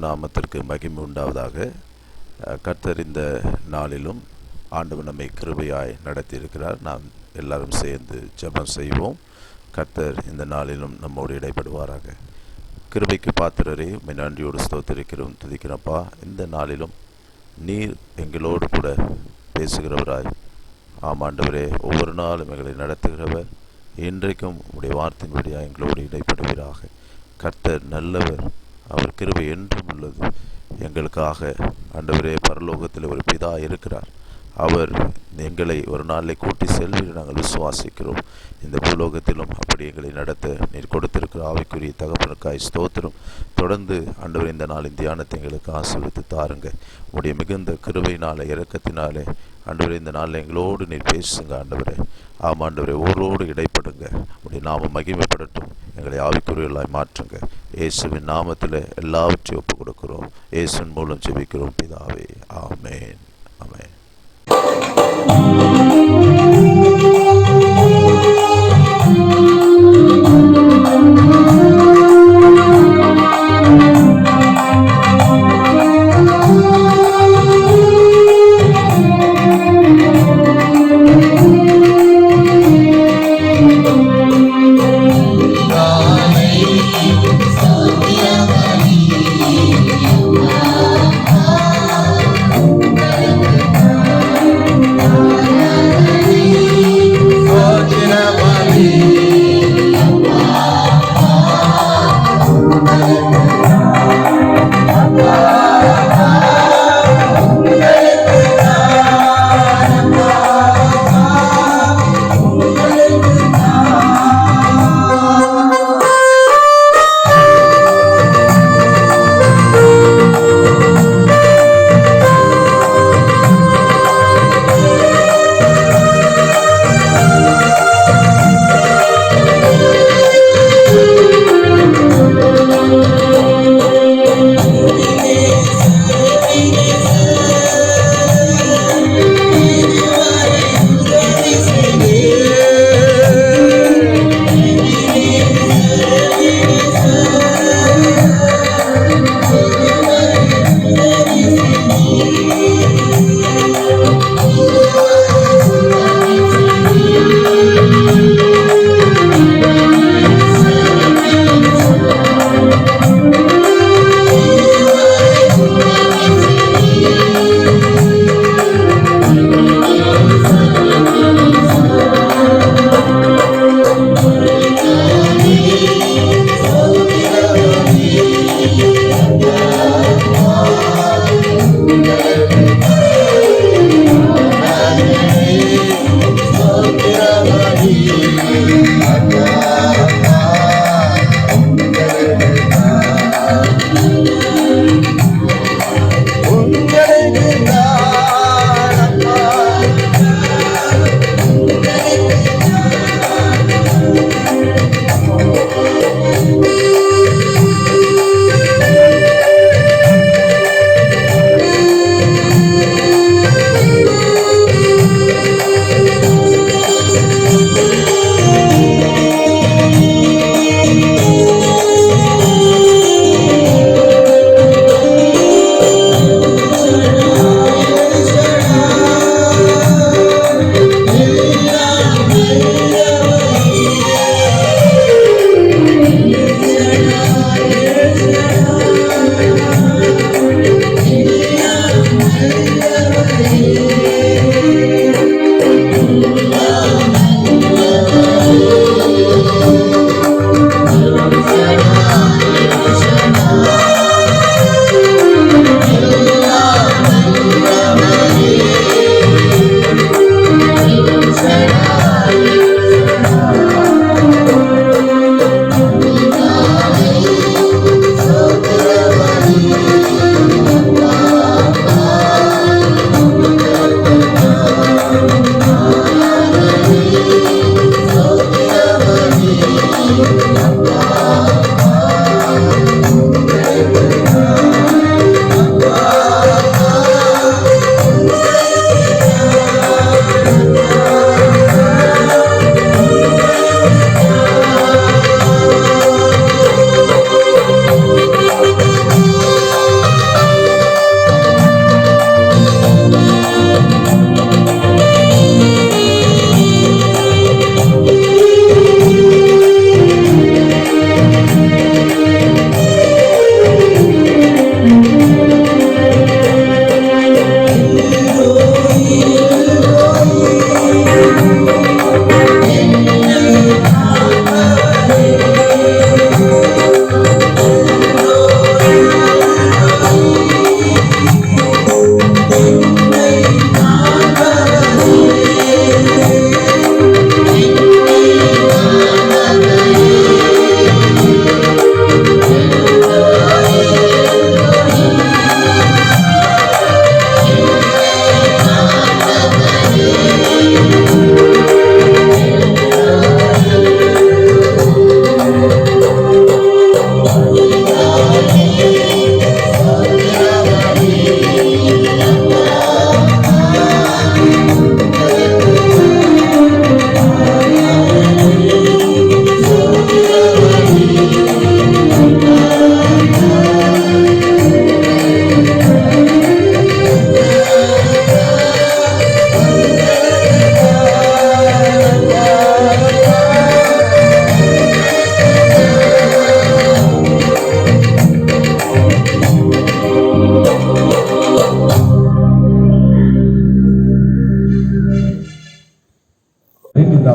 நாமத்திற்கு மகிமை உண்டாவதாக. கர்த்தர் இந்த நாளிலும் ஆண்டவர் நம்மை கிருபையாய் நடத்தியிருக்கிறார். நாம் எல்லாரும் சேர்ந்து ஜெபம் செய்வோம். கர்த்தர் இந்த நாளிலும் நம்மோடு இடைப்படுவாராக. கிருபைக்கு பாத்திரரே, உம்மை நன்றியோடு ஸ்தோத்திரிக்கிறோம், துதிக்கிறப்பா. இந்த நாளிலும் நீர் எங்களோடு கூட பேசுகிறவராய், ஆமாண்டவரே, ஒவ்வொரு நாளும் எங்களை நடத்துகிறவர், இன்றைக்கும் உடைய வார்த்தையின்படியாக எங்களோடு இடைப்படுவீராக. கர்த்தர் நல்லவர், அவர் கிருபை என்றும் உள்ளது. எங்களுக்காக ஆண்டவரே பரலோகத்தில் ஒரு பிதா இருக்கிறார். அவர் எங்களை ஒரு நாளில் கூட்டி செல்வீர் நாங்கள் விசுவாசிக்கிறோம். இந்த பூலோகத்திலும் அப்படி எங்களை நடத்த நீர் கொடுத்திருக்கிற ஆவிக்குரிய தகப்பனுக்காய் ஸ்தோத்திரம். தொடர்ந்து ஆண்டவர் இந்த நாளின் தியானத்தை எங்களுக்கு ஆசீர்வதித்து தாருங்க. உடைய மிகுந்த கிருபையினாலே இரக்கத்தினாலே ஆண்டவரே இந்த நாளில் எங்களோடு நீர் பேசுங்க ஆண்டவரே. ஆமாண்டவரே, ஒருவரோடு இடைப்படுங்க. உடைய நாமம் மகிமைப்படட்டும். எங்களை ஆவிக்குரியலாய் மாற்றுங்க. இயேசுவின் நாமத்தில் எல்லாவற்றையும் ஒப்புக் கொடுக்கிறோம். இயேசுவின் மூலம் ஜெபிக்கிறோம் பிதாவே, ஆமென், ஆமென். Amen.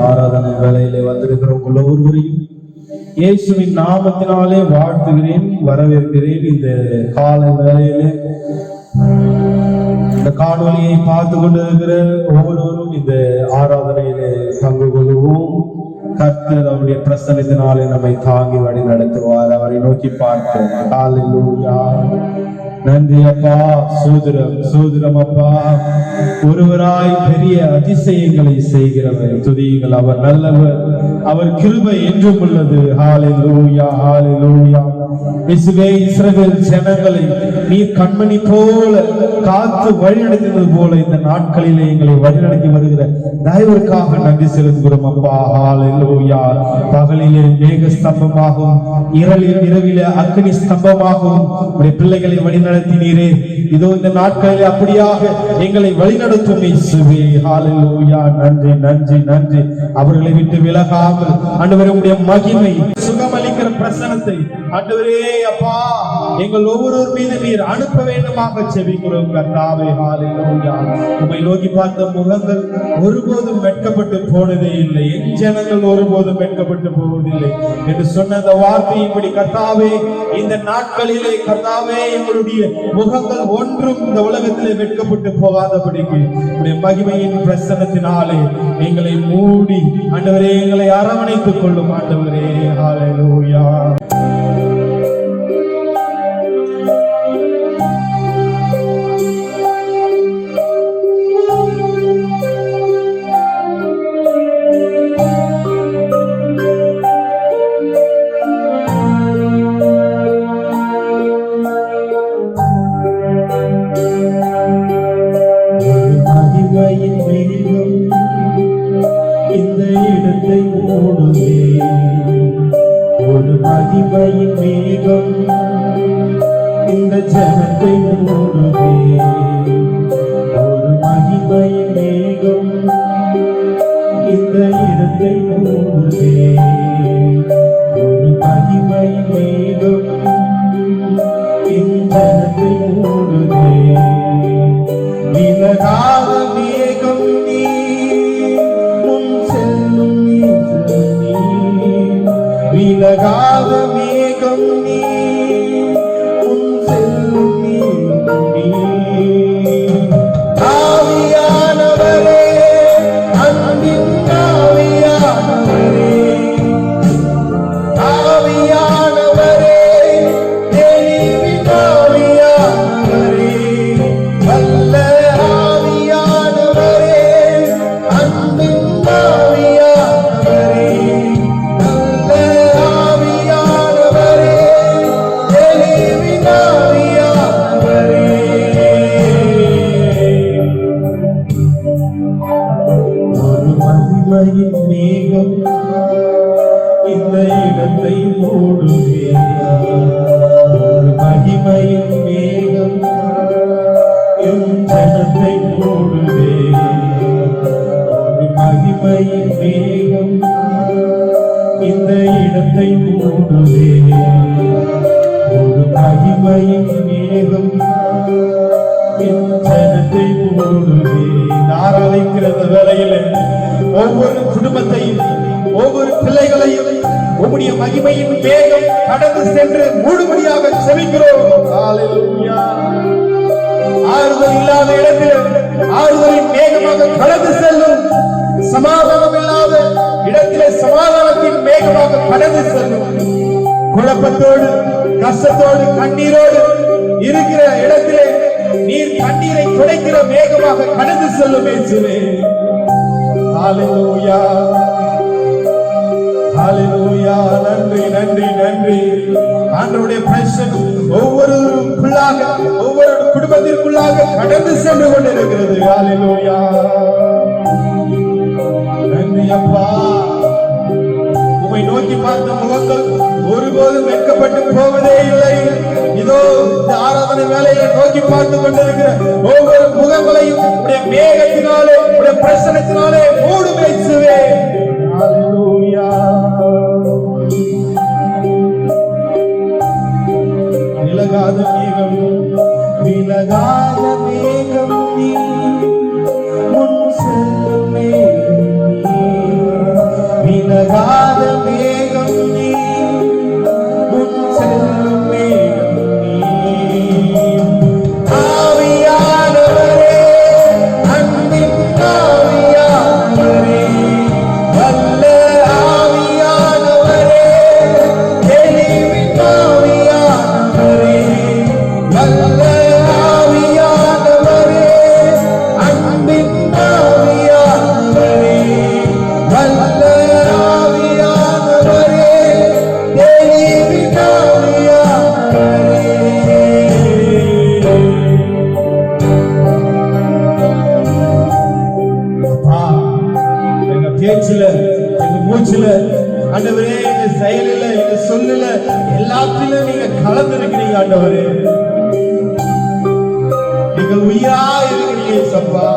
ஆராதனை வேளையிலே வந்திருக்கிற உங்கள் ஒவ்வொருவரையும் இயேசுவின் நாமத்தினாலே வாழ்த்துகிறேன், வரவேற்கிறேன். இந்த காலை வேளையிலே இந்த காணொலியை பார்த்து கொண்டிருக்கிற ஒவ்வொருவரும் இந்த ஆராதனையிலே பங்கு கொள்வோம். கர்த்தர் அவருடைய பிரசன்னத்தினாலே நம்மை தாங்கி வழி நடத்துவார். அவரை நோக்கி பார்ப்போம். ஹல்லேலூயா. நன்றி அப்பா, சோதரம் அப்பா, ஒருவராய் பெரிய அதிசயங்களை செய்கிறவர். துதியுங்கள், அவர் நல்லவர், அவர் கிருபை என்றும் உள்ளது. ஹல்லேலூயா, ஹல்லேலூயா. இஸ்ரவேல் ஜனங்களை நீர் கண்மணி போல காத்து வழிநடத்தினது போல இந்த நாட்களிலே எங்களை வழிநடத்தி வருகிற தயவிற்காக நன்றி செலுத்துகிறோம் அப்பா. ஹல்லேலூயா. பகலிலே மேக ஸ்தம்பமாகவும் இரவிலே அக்னி ஸ்தம்பமாகவும் உடைய பிள்ளைகளை வழிநடத்தினீரே. இதோ இந்த நாட்களிலே அப்படியாக எங்களை வழிநடத்தும் இயேசுவே. ஹல்லேலூயா. நன்றி, நன்றி, நன்றி. அவர்களை விட்டு விலகாமல் ஆண்டவரே உம்முடைய மகிமை, சுகமளிக்கிற பிரசன்னத்தை ஆண்டவரே அப்பா எங்கள் ஒவ்வொருவர் மீது நீர் அனுப்ப வேண்டுமாக செபிக்கிறோம் கர்த்தாவே. ஹல்லேலூயா. உம்மை நோக்கி பார்த்த முகங்கள் ஒருபோதும் வெட்கப்பட்டு போனதே இல்லை, என் ஜனங்கள் ஒருபோதும் வெட்கப்பட்டு போவதில்லை என்று சொன்ன அந்த வார்த்தையின்படி கர்த்தாவே இந்த நாட்களிலே கர்த்தாவே எங்களுடைய முகங்கள் ஒன்றும் இந்த உலகத்திலே வெட்கப்பட்டு போகாதபடிக்கு உடைய மகிமையின் பிரசன்னத்தினாலே எங்களை மூடி ஆண்டவரே எங்களை அரவணைத்துக் கொள்ளும் ஆண்டவரே. ஹல்லேலூயா. மகிமையின் மேகம் இந்த ஜனத்தை மூடுதே. ஒரு மகிமையின் மேகம் இந்த இடத்தை மூடுதே. ஒரு மகிமையின் மேகம் இந்த ஜனத்தை மூடுதே. விலகாத மேகம் நீ, முன் செல்லும் நீ, விலகாத மேகம் நீ, உன் செல்லும் நீ. ஆவியானவரே, அன்பின் ஆவியானவரே, ஆவியானவரே, தெளிவின் ஆவியானவரே, வல்ல ஆவியானவரே, அன்பின் ஆவியானவரே, மேகம் இந்த இடத்தை மூடுதே. ஒரு மகிமையின் மேகம் என் ஜனத்தை மூடுதே. ஒரு மகிமையின் மேகம் இந்த இடத்தை மூடுதே. ஒரு மகிமையின் மேகம் என் ஜனத்தை மூடுதே. ஆராதிக்கிற வேளையிலே ஒவ்வொரு குடும்பத்தையும் ஒவ்வொரு பிள்ளைகளையும் உம்முடைய மகிமையின் மேகம் கடந்து சென்று முழுமையாக செவிக்கிறோம். ஹல்லேலூயா. ஆறுதல் இல்லாத இடத்தில் ஆறுதலின் மேகமாக கடந்து செல்லும். சமாதானம் இல்லாத இடத்திலே சமாதானத்தின் மேகமாக கடந்து செல்லும். குழப்பத்தோடு கஷ்டத்தோடு கண்ணீரோடு இருக்கிற இடத்திலே நீர் கண்ணீரை துடைக்கிற மேகமாக கடந்து செல்லும் இயேசுவே. ஹல்லேலூயா, ஹல்லேலூயா. நன்றி, நன்றி, நன்றி. ஆண்டவருடைய பிரசன்னம் ஒவ்வொரு பிள்ளாக ஒவ்வொரு குடும்பத்திற்குள்ளாக கடந்து சென்று கொண்டிருக்கிறது. ஹல்லேலூயா. நன்றி அப்பா. உம்மை நோக்கி பார்த்த முகங்கள் ஒருபோதும் வெட்கப்பட்டு போவதே இல்லை. இதோ இந்த ஆராதனை வேலையை நோக்கி பார்த்து கொண்டிருக்கிற ஒவ்வொரு முகங்களையும் உடைய மேகத்தினாலே உடைய பிரசன்னத்தினாலே மூடும் இயேசுவே. ஹல்லேலூயா. விலகாத மேகம், விலகாத மேகம் நீ, முன் செல்லும் மேகம் நீ. வல்ல ஆவியானவரே, தெய்வீக ஆவியானவரே. அப்பா, எங்க பேச்சுல, எங்க மூச்சுல, ஆண்டவரே, எங்க செயலில, எங்க சொல்லுல, எல்லாத்திலும் நீங்க கலந்து இருக்கிறீங்க ஆண்டவரே. நீங்கள் உயிரா இருக்கிறீங்க சப்பா.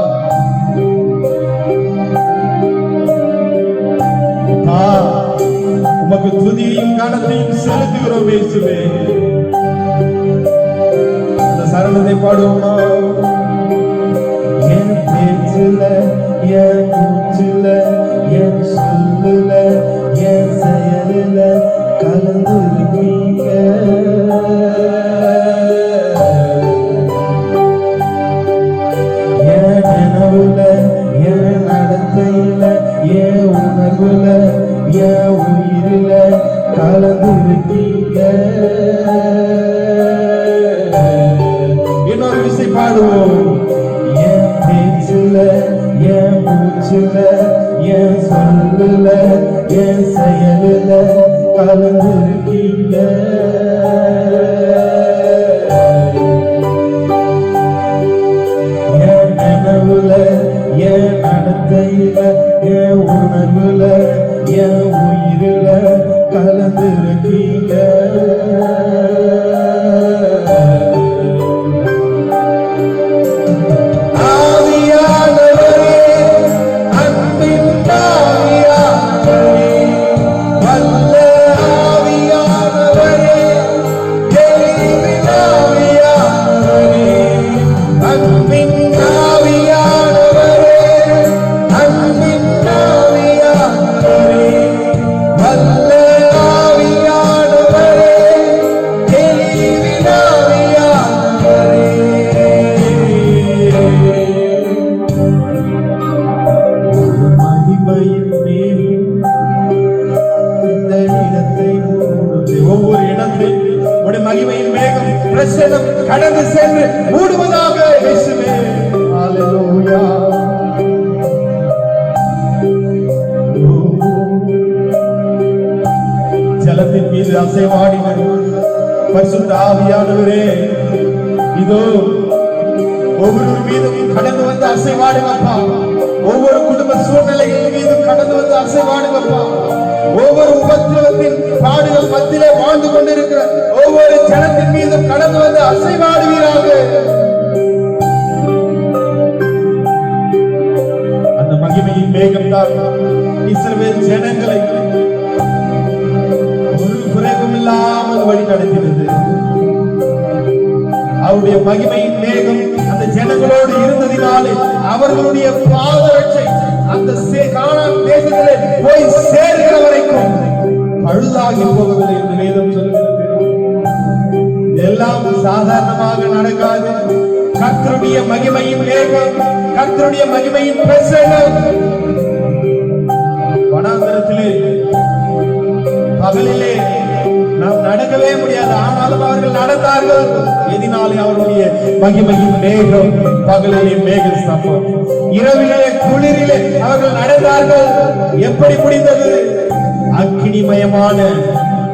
உமக்கு துதியையும் கனத்தையும் செலுத்துகிறோம் இயேசுவே. அந்த சரணத்தை பாடுவோமா? என் பேச்சுல, என் மூச்சுல, என் சொல்லுல, என் செயலில கலந்து இருக்கீங்க. என் நினைவுல, என் நடத்தையில, என் உணர்வுல, என் உயிரில கலந்து இருக்கீங்க. இன்னொரு விஷயம் பாடுவோம். என் பேச்சுல, என் மூச்சுல, என் சொல்லுல, என் செயலுல கலந்து இருக்கீங்க. என் நினைவுல, என் நடத்தையில, என் உணர்வுல, என் உயிரில கலந்து இருக்கீங்க. ஆவியானவரே, அன்பின் ஆவியானவரே, வல்ல ஆவியானவரே, தெய்வீக ஆவியானவரே, அன்பின் ஆவியானவரே, அன்பின் ஆவியானவரே, வல்ல ஆவியானவரே, தெய்வீக ஆவியானவரே. மகிமையின் மேல் இந்த இடத்தை மூடுது. ஒவ்வொரு இடத்தில் உடைய மகிமையின் மேகம் பிரசன்னம் கடந்து சென்று மூடுவதாக இயேசுவே. ஹalleluya. ஜலத்தின் மீது அசைவாடின பரிசுத்த ஆவியானவரே, இதோ ஒவ்வொரு மீதும் கடந்து வந்து அசைவாடுங்கப்பா. ஒவ்வொரு குடும்ப சூழ்நிலைகள் மீது கடந்து வந்து அசைவாடுங்கப்பா. ஒவ்வொரு உபத்திரவத்தின் பாடுகள் மத்தியிலே வாழ்ந்து கொண்டிருக்கிற ஒவ்வொரு ஜனத்தின் மீதும் கடந்து வந்து அசைவாடுவீராக. அந்த மகிமையின் மேகம் தான் இஸ்ரவேல் ஜனங்களை ஒரு குறைவும் இல்லாமல் வழி நடத்தினது. அவருடைய மகிமையின் மேகம் அந்த ஜனங்களோடு இருந்ததினாலே அவர்களுடைய பாதரட்சை அந்த கானான் தேசத்திலே போய் சேர்கிற வரைக்கும் பழுதாகி போகவில்லை என்று வேதம் சொல்கிறது. இதெல்லாம் சாதாரணமாக நடக்காது. கர்த்தருடைய மகிமையின் மேகம், கர்த்தருடைய மகிமையின் பிரசன்னம் வனாந்தரத்திலே பகலிலே நாம் நடக்கவே முடியாது. ஆனாலும் அவர்கள் நடந்தார்கள். எதினாலே அவருடைய மகிமையின் மேகம், பகலிலே மேக ஸ்தம்பம், இரவிலே குளிரிலே அவர்கள் நடந்தார்கள். எப்படி முடிந்தது? அக்கினிமயமான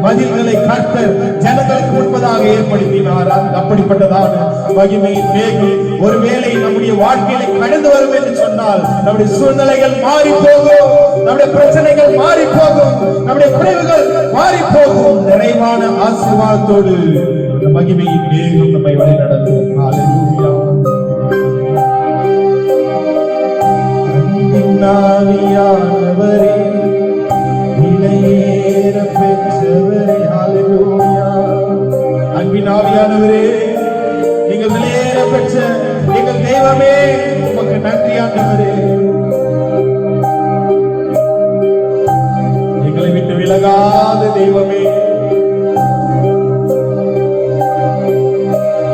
மதில்களை கர்த்தர் ஜனங்களுக்கு முன்பதாக ஏற்படுத்தினார். அப்படிப்பட்டதான மகிமையின் மேகம் ஒருவேளை நம்முடைய வாழ்க்கையில கடந்து வரும் என்று சொன்னால் நம்முடைய சூழ்நிலைகள் மாறி போகும், நம்முடைய பிரச்சனைகள் மாறி போகும், நம்முடைய குறைவுகள் மாறி போகும். நிறைவான ஆசீர்வாதத்தோடு இந்த மகிமையின் மேகம் நம்மை வழி நடத்தும். ஹalleluya. அன்பின் ஆவியானவரே, விலையேற பெற்றவரே, ஹalleluya. அன்பின் ஆவியானவரே, நீங்கள் விலையேற பெற்ற எங்கள் தெய்வமே, உமக்கு நன்றி ஆண்டவரே. எங்களை விட்டு விலகாத தெய்வமே,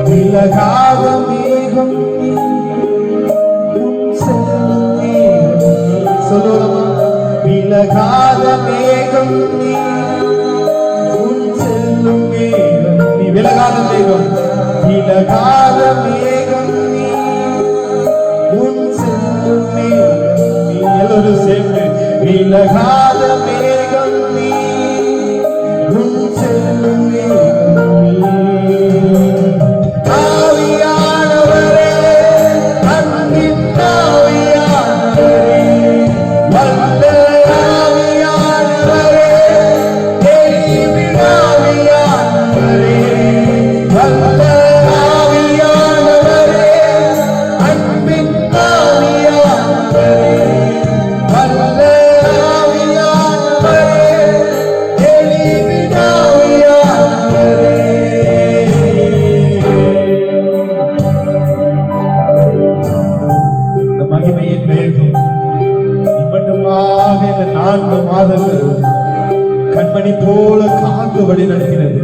விலகாத மேகம் சொல்லுவோமா? விலகாத மேகம் உன் செல்லும் மேகம், நீ விலகாத மேகம், விலகாத மேகம் உன் செல்லும் மேகம். நீ எல்லோரும் சேர்ந்து விலகாத மேகம் நீ, உன் செல்லும் மேகம் நீ. ஆவியானவரே, அன்பின் ஆவியானவரே, வல்ல ஆவியானவரே, தெளிவின் ஆவியானவரே, வல்ல ஆவியானவரே, அன்பின் ஆவியானவரே, வல்ல ஆவியானவரே, தெளிவின் ஆவியானவரே. இந்த மகிமையின் மேகம் மட்டுமாக இந்த 4 மாதங்கள் கண்மணி போல காத்து வழி நடக்கிறது.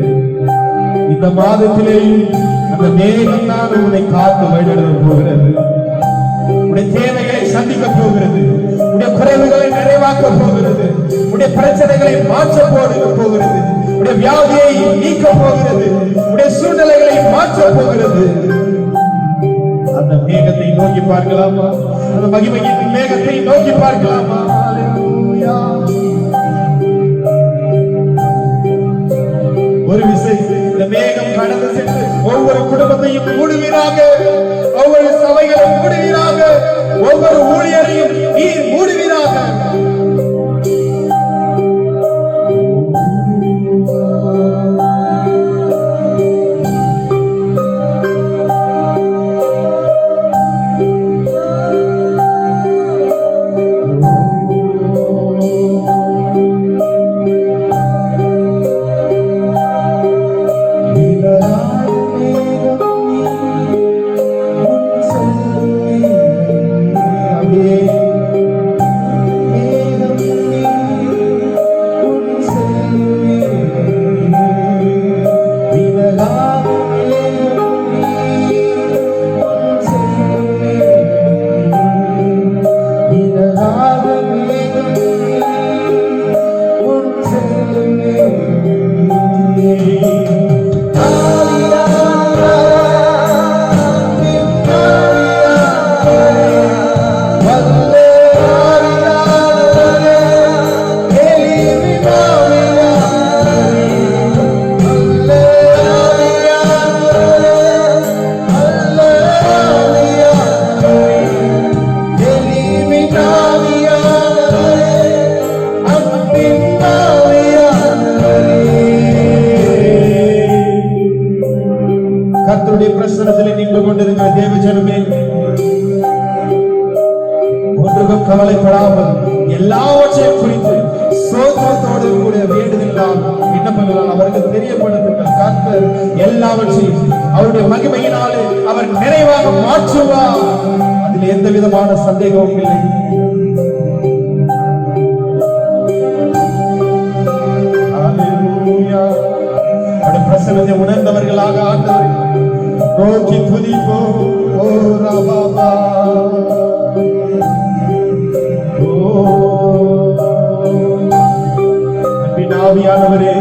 இந்த மாதத்திலேயும் அந்த மேகம் தான் உன்னை காத்து வழி நடத்த போகிறது. உடைய தேவைகளை சந்திக்க போகிறது. உடைய குறைவுகளை நிறைவாக்க போகிறது. உடைய பிரச்சனைகளை மாற்ற போகிறது. உடைய வியாதியை நீக்க போகிறது. உடைய சூழ்நிலைகளை மாற்ற போகிறது. அந்த மேகத்தை நோக்கி பார்க்கலாமா? அந்த மகிமையின் மேகத்தை நோக்கி பார்க்கலாமா? ஹல்லேலூயா. ஒரு விசை இந்த மேகம் கடந்து சென்று ஒவ்வொரு குடும்பத்தையும் மூடுவீராக, ஒவ்வொரு சபைகளை மூடுவீராக, ஒவ்வொரு ஊழியரையும் நீர் மூடுவீராக. கர்த்தருடைய பிரசன்னத்திலே நின்று கொண்டிருக்கிற தேவஜனமே, ஒன்றுக்கும் கவலைப்படாமல் எல்லாவற்றையும் குறித்து சோதனத்தோடு கூட வேண்டுதலால் விண்ணப்பங்களால் அவருக்கு தெரியப்படுத்துங்கள். கர்த்தர் எல்லாவற்றையும் அவருடைய மகிமையினாலே அவர் நிறைவாக மாற்றுவார். அதில் எந்த விதமான சந்தேகமும் இல்லை. ஹல்லேலூயா. அவருடைய பிரசன்னத்தை உணர்ந்தவர்களாக ஆண்டவரை நோக்கி துதிப்போம். ஓ ராபா, அன்பின் ஆவியானவரே,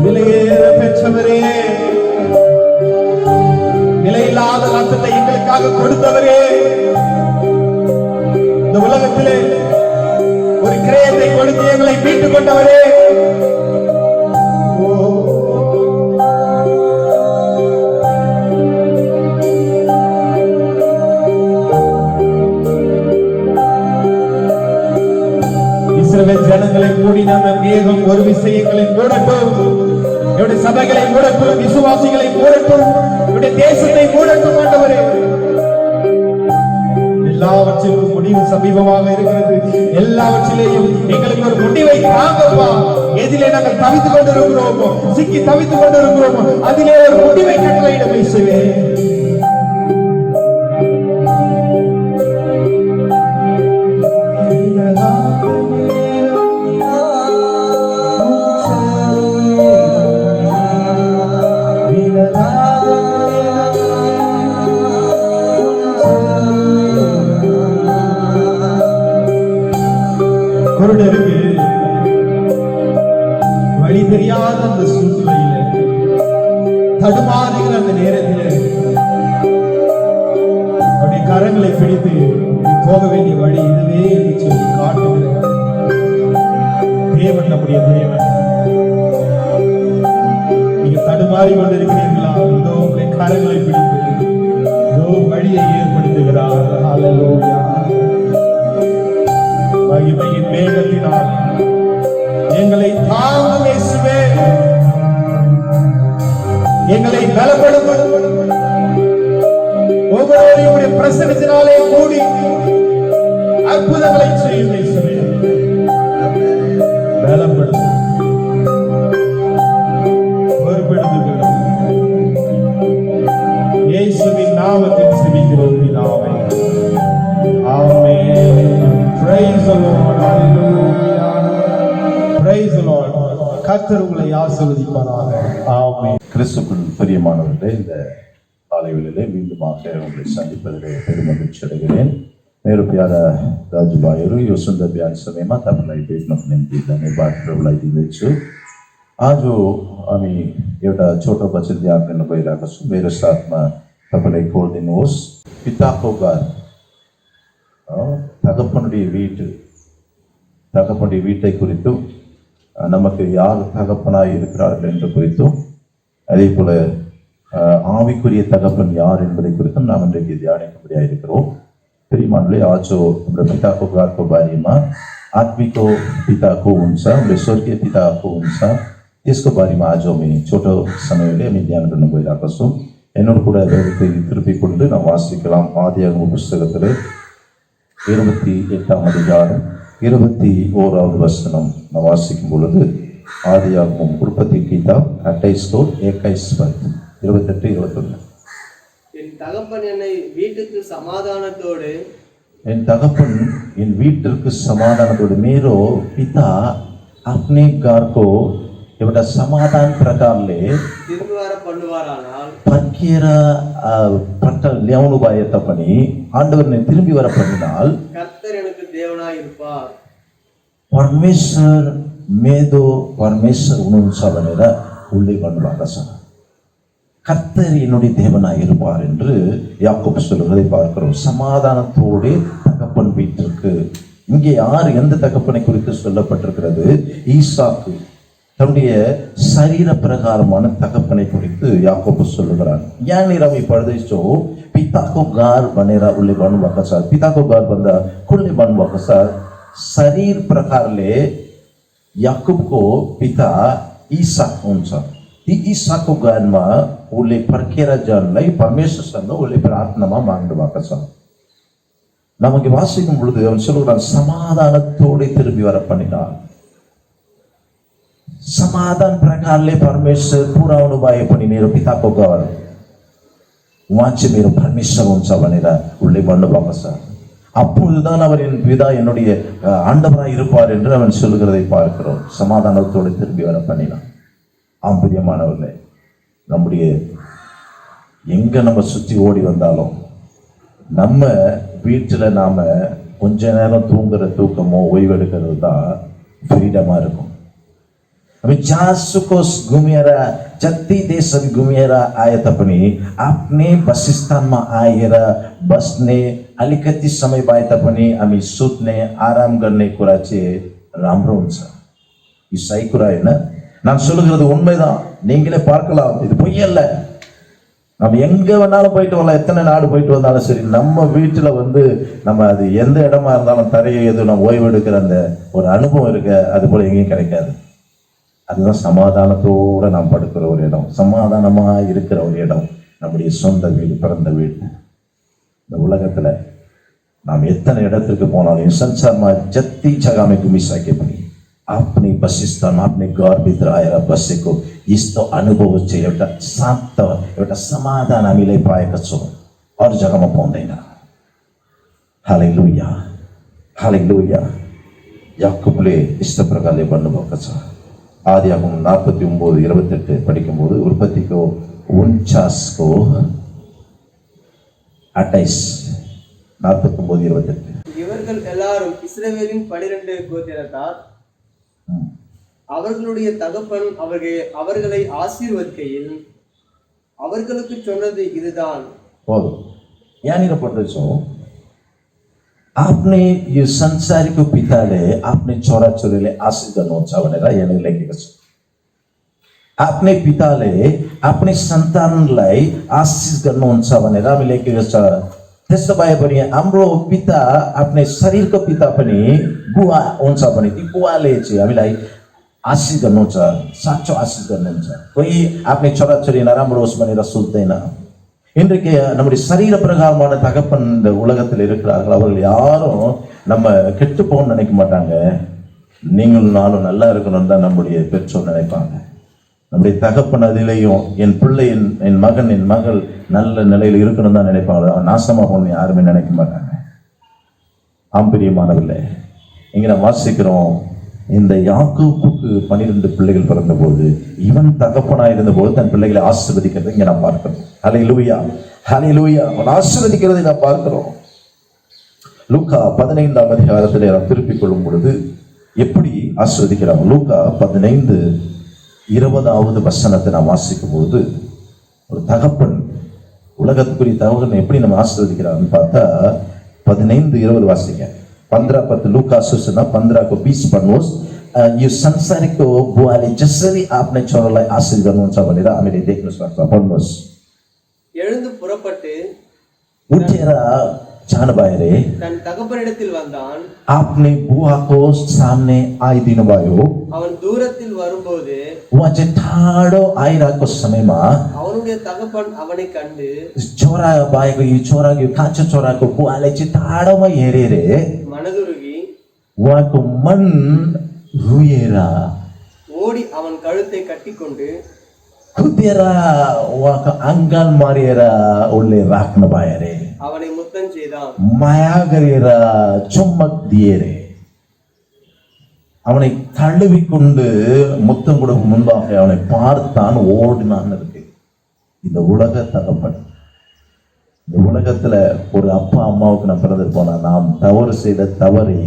விலையேற பெற்றவரே, விலையில்லாத ரத்தத்தை எங்களுக்காக கொடுத்தவரே, இந்த உலகத்திலே ஒரு கிரயத்தை கொடுத்து எங்களை மீட்டுக் கொண்டவரே, இஸ்ரவேல் ஜனங்களை மூடின அந்த மேகம் ஒரு விஷயங்களை மூடட்டும். என்னுடைய சபைகளை மூடட்டும், விசுவாசிகளை மூடட்டும், என்னுடைய தேசத்தை மூடட்டும். ஆண்டவரே, எல்லாவற்றிற்கும் முடிவு சமீபமாக இருக்கிறது. எல்லாவற்றிலேயும் எங்களுக்கு ஒரு முடிவை தாங்கப்பா. எதிலே நாங்கள் தவித்துக் கொண்டிருக்கிறோமோ, சிக்கி தவித்துக் கொண்டிருக்கிறோமோ, அதிலே ஒரு முடிவை கட்டளையிட பேசுவே. குருடருக்கு வழி தெரியாத அந்த சூழ்நிலையில தடுமாறுகிற அந்த நேரத்தில் அவருடைய கரங்களை பிடித்து போக வேண்டிய வழி இதுவே என்று சொல்லி காட்டுகிற தேவன் நம்முடைய தேவன். நீங்க தடுமாறி கொண்டிருக்கிறீர்களா? இதோ உங்களை கரங்களை பிடித்து இதோ வழியை ஏற்படுத்துகிறார். ஹல்லேலூயா. மகிமையின் மேகத்தினால் எங்களை தாங்கும் இயேசுவே, எங்களை பலப்படுத்தும். ஒவ்வொருவருடைய பிரசன்னத்தினாலே கூடி அற்புதங்களை செய்யும் இயேசுவே, பலப்படுத்தும், பொறுப்பெடுத்துக்கிறோம். இயேசுவின் நாமத்தில் செபிக்கிறோம் பிதாவே. ஆமென். Praise the Lord. Hallelujah. Praise the Lord. கர்த்தர் உங்களை ஆசீர்வதிப்பாராக. ஆமென். கிறிஸ்துவுக்குள் பிரியமானவர்களே, இந்த காலைகளிலே மீண்டுமாக உங்களை சந்திப்பதிலே பெருமகிழ்ச்சி அடைகிறேன். मेरे प्यारा राजू भाइहरू, यो सुन्दर बिहान समयमा तपाईँलाई भेट्नको निम्ति धन्यवाद प्रभुलाई दिँदैछु। आज हामी एउटा छोटो वचन ध्यान गर्न गइरहेको छु। मेरो साथमा तपाईँलाई खोलिदिनुहोस्। पिताको घर, தகப்பனுடைய வீட்டு, தகப்பனுடைய வீட்டை குறித்தும் நமக்கு யார் தகப்பனாய் இருக்கிறார்கள் என்று குறித்தும், அதே போல ஆவிக்குரிய தகப்பன் யார் என்பதை குறித்தும் நாம் இன்றைக்கு தியானிக்கும்படியாக இருக்கிறோம்। प्रियमानले आज हाम्रो पिताको घरको बारेमा, आत्मिको पिताको हुन्छ, हाम्रो स्वर्गीय पिताको हुन्छ, त्यसको बारेमा आज हामी छोटो समयले हामी ध्यान गर्न गइरहेका छौँ। என்னோடு கூட திருப்பி கொண்டு நாம் வாசிக்கலாம்। ஆதியாகம புஸ்தகத்திலே 28ஆம் அதிகாரம் 21வது வசனம் நாம் வாசிக்கும் பொழுது, ஆதியாகமம் உற்பத்தி கிதாப் 28:21 என் தகப்பன் என்னை வீட்டுக்கு சமாதானத்தோடு, என் தகப்பன் என் வீட்டிற்கு சமாதானத்தோடு, मेरो पिता अपने घर को एउटा समाधान प्रकारले திரும்பி வர பண்ணுவாரானால், फर्किएर ल्याउनु भए तापनि, आण्डवरले திரும்பி வர பண்ணினால், கர்த்தர் எனக்கு தேவனாய் இருப்பார், परमेश्वर मेरो परमेश्वर हुनुहुन्छ भनेर उल्लेख गर्नुभएको छ। கர்த்தர் என்னுடைய தேவனாய் இருப்பார் என்று யாக்கோபு சொல்வதை பார்க்கிறோம்। சமாதானத்தோடு தகப்பன் வீட்டிற்கு, இங்கே யார் எந்த தகப்பனை குறித்து சொல்லப்பட்டிருக்கிறது? ஈசாக்கு தன்னுடைய சரீர பிரகாரமான தகப்பனை குறித்து யாக்கோபு சொல்லுகிறார்। यहाँनिर हामी पढ्दैछौ पिताको घर भनेर उल्लेख गर्नुभएको छ। पिताको घर भन्दा कुनले भन्नुभएको छ? शरीर प्रकारले याकुबको पिता इसाक हुन्छ। ती इसाकको घरमा उसले फर्केर जानलाई परमेश्वरसँग उसले प्रार्थनामा माग्नु भएको छ। நமக்கு வாசிக்கும் பொழுது அவன் சொல்கிறான், சமாதானத்தோடு திரும்பி வர பண்ணினார்। समाधान प्रकारले परमेश्वर पुर्याउनु भए पनि मेरो पिताको घर, उहाँ चाहिँ मेरो परमेश्वर हुन्छ भनेर उसले भन्नुभएको छ। அப்பொழுதுதான் அவர் என் பிதா என்னுடைய ஆண்டவராய் இருப்பார் என்று அவன் சொல்லுகிறதை பார்க்கிறோம்। சமாதானத்தோடு திரும்பி வர பண்ணினான்। ஆம்பரியமானவர்களே, நம்முடைய எங்க நம்ம சுற்றி ஓடி வந்தாலும், நம்ம வீட்டில் நாம கொஞ்ச நேரம் தூங்குற தூக்கமோ ஓய்வெடுக்கிறது தான் ஃப்ரீடமா இருக்கும்। हामी जहाँसुकोस् घुमेर, जति देश घुमेर आए तापनि आफ्नै वासस्थानमा आएर बस्ने, अलिकति समय पाए तापनि हामी सुत्ने, आराम गर्ने कुरा चाहिँ राम्रो हुन्छ। यो सही कुरा होइन। நான் சொல்லுகிறது உண்மைதான், நீங்களே பார்க்கலாம், இது பொய்யல்ல। நம்ம எங்க வேணாலும் போயிட்டு வரலாம், எத்தனை நாடு போயிட்டு வந்தாலும் சரி, நம்ம வீட்டுல நம்ம அது எந்த இடமா இருந்தாலும் தரையை எது நம்ம ஓய்வு எடுக்கிற அந்த ஒரு அனுபவம் இருக்கு, அது போல எங்கேயும் கிடைக்காது। அதுதான் சமாதானத்தோட நாம் படுக்கிற ஒரு இடம், சமாதானமா இருக்கிற ஒரு இடம் நம்முடைய சொந்த வீடு, பிறந்த வீடு। இந்த உலகத்துல நாம் எத்தனை இடத்துக்கு போனாலும் संसारमा जति जग्गा में घुमिसके पनि आफ्नै वासस्थान, आफ्नै घरभित्र आएर बसेको यस्तो अनुभव चाहिँ एउटा शान्त, एउटा समाधान हामीले पाएका छौँ, अरू जग्गामा पाउँदैन। Hallelujah, hallelujah. याकुबले यस्तो प्रकारले भन्नुभएको छ। आदियागम 49:28 படிக்கும்போது, உற்பத்திको 49:28 இவர்கள் எல்லாரும் இஸ்ரவேலின் 12 கோத்திரத்தார். அவர்களுடைய தகப்பன் அவர்களை ஆசீர்வதிக்கையில் அவர்களுக்கு சொன்னது இதுதான்। போதும்। यहाँनिर पढ्दैछौँ, आफ्नै यो संसारको पिताले आफ्नै छोराछोरीले आशिष गर्नुहुन्छ भनेर यहाँ लेखेको छ। आफ्नै पिताले आफ्नै सन्तानलाई आशिष गर्नुहुन्छ भनेर हामी लेखेको छ। त्यस्तो भए पनि हाम्रो पिता आफ्नै शरीरको पिता पनि बुवा हुन्छ भने ती बुवाले चाहिँ हामीलाई आशिष गर्नुहुन्छ, साँचो आशिष गर्नुहुन्छ। कोही आफ्नै छोराछोरी नराम्रो होस् भनेर सोच्दैन। இன்றைக்கு நம்முடைய சரீர பிரகாரமான தகப்பன் இந்த உலகத்தில் இருக்கிறார்கள். அவர்கள் யாரும் நம்ம கெட்டு போகணும்னு நினைக்க மாட்டாங்க. நீங்களும் நானும் நல்லா இருக்கணும் தான் நம்முடைய பெற்றோர் நினைப்பாங்க. நம்முடைய தகப்பன் அதிலேயும் என் பிள்ளை என் மகன் என் மகள் நல்ல நிலையில் இருக்கணும் தான் நினைப்பாங்க. அவன் நாசமா போகணும்னு யாருமே நினைக்க மாட்டாங்க. ஆம்பரியமானவில்லை. இங்க நம்ம வாசிக்கிறோம், இந்த யாக்கோபுக்கு 12 பிள்ளைகள் பிறந்த போது இவன் தகப்பனாய் இருந்த போது தன் பிள்ளைகளை ஆசீர்வதிக்கிறது இங்க நான் பார்க்கிறோம். ஹல்லேலூயா, ஹல்லேலூயா. அவன் ஆசீர்வதிக்கிறதை நான் பார்க்கிறோம். லூக்கா 15ஆம் அதிகாரத்திலே நாம் திருப்பிக் கொள்ளும் பொழுது எப்படி ஆசீர்வதிக்கிறாங்க? லூக்கா 15:20வது வசனத்தை நாம் வாசிக்கும் போது ஒரு தகப்பன் உலகத்துக்குரிய தகவல் எப்படி நம்ம ஆசீர்வதிக்கிறான்னு பார்த்தா 15:20 वासिके 15 लूका सुसना 15 को 20 पढ्नुहोस्। यो संसारको बुवाले जसरी आफ्नै छोरालाई आशीष गर्नुहुन्छ भनेर हामीले देख्न सक्छौँ। पढ्नुहोस्। எழுந்து புறப்பட்டு उठेर जानु भयो रे, தன் தகப்பனிடத்தில் வந்தான்। आफ्नै बुवाको सामने आइदिनु भयो। அவன் தூரத்தில் வரும்போது उहाँ चाहिँ टाढो आइरहेको समयमा அவனுடைய தகப்பன் அவனை கண்டு छोरा भएको यो छोराको यो कान्छो छोराको बुवाले चाहिँ टाढोमा हेरे रे, மனதுருகி उहाँको मन रुएर ஓடி அவன் கழுத்தை கட்டிக்கொண்டு कुदेर उहाँको अङ्गाल मारेर उसले राख्न भयो रे, அவனை முத்தம் செய்தான்। माया गरेर चुम्बक दिए रे, அவனை தழுவிக்கொண்டு முத்தம் கொடுக்கும் முன்பாக அவனை பார்த்தான், ஓடினான் இருக்கு. இந்த உலக தகப்பன், இந்த உலகத்துல ஒரு அப்பா அம்மாவுக்கு நம்ம பிறந்து போனா நாம் தவறு செய்த தவறை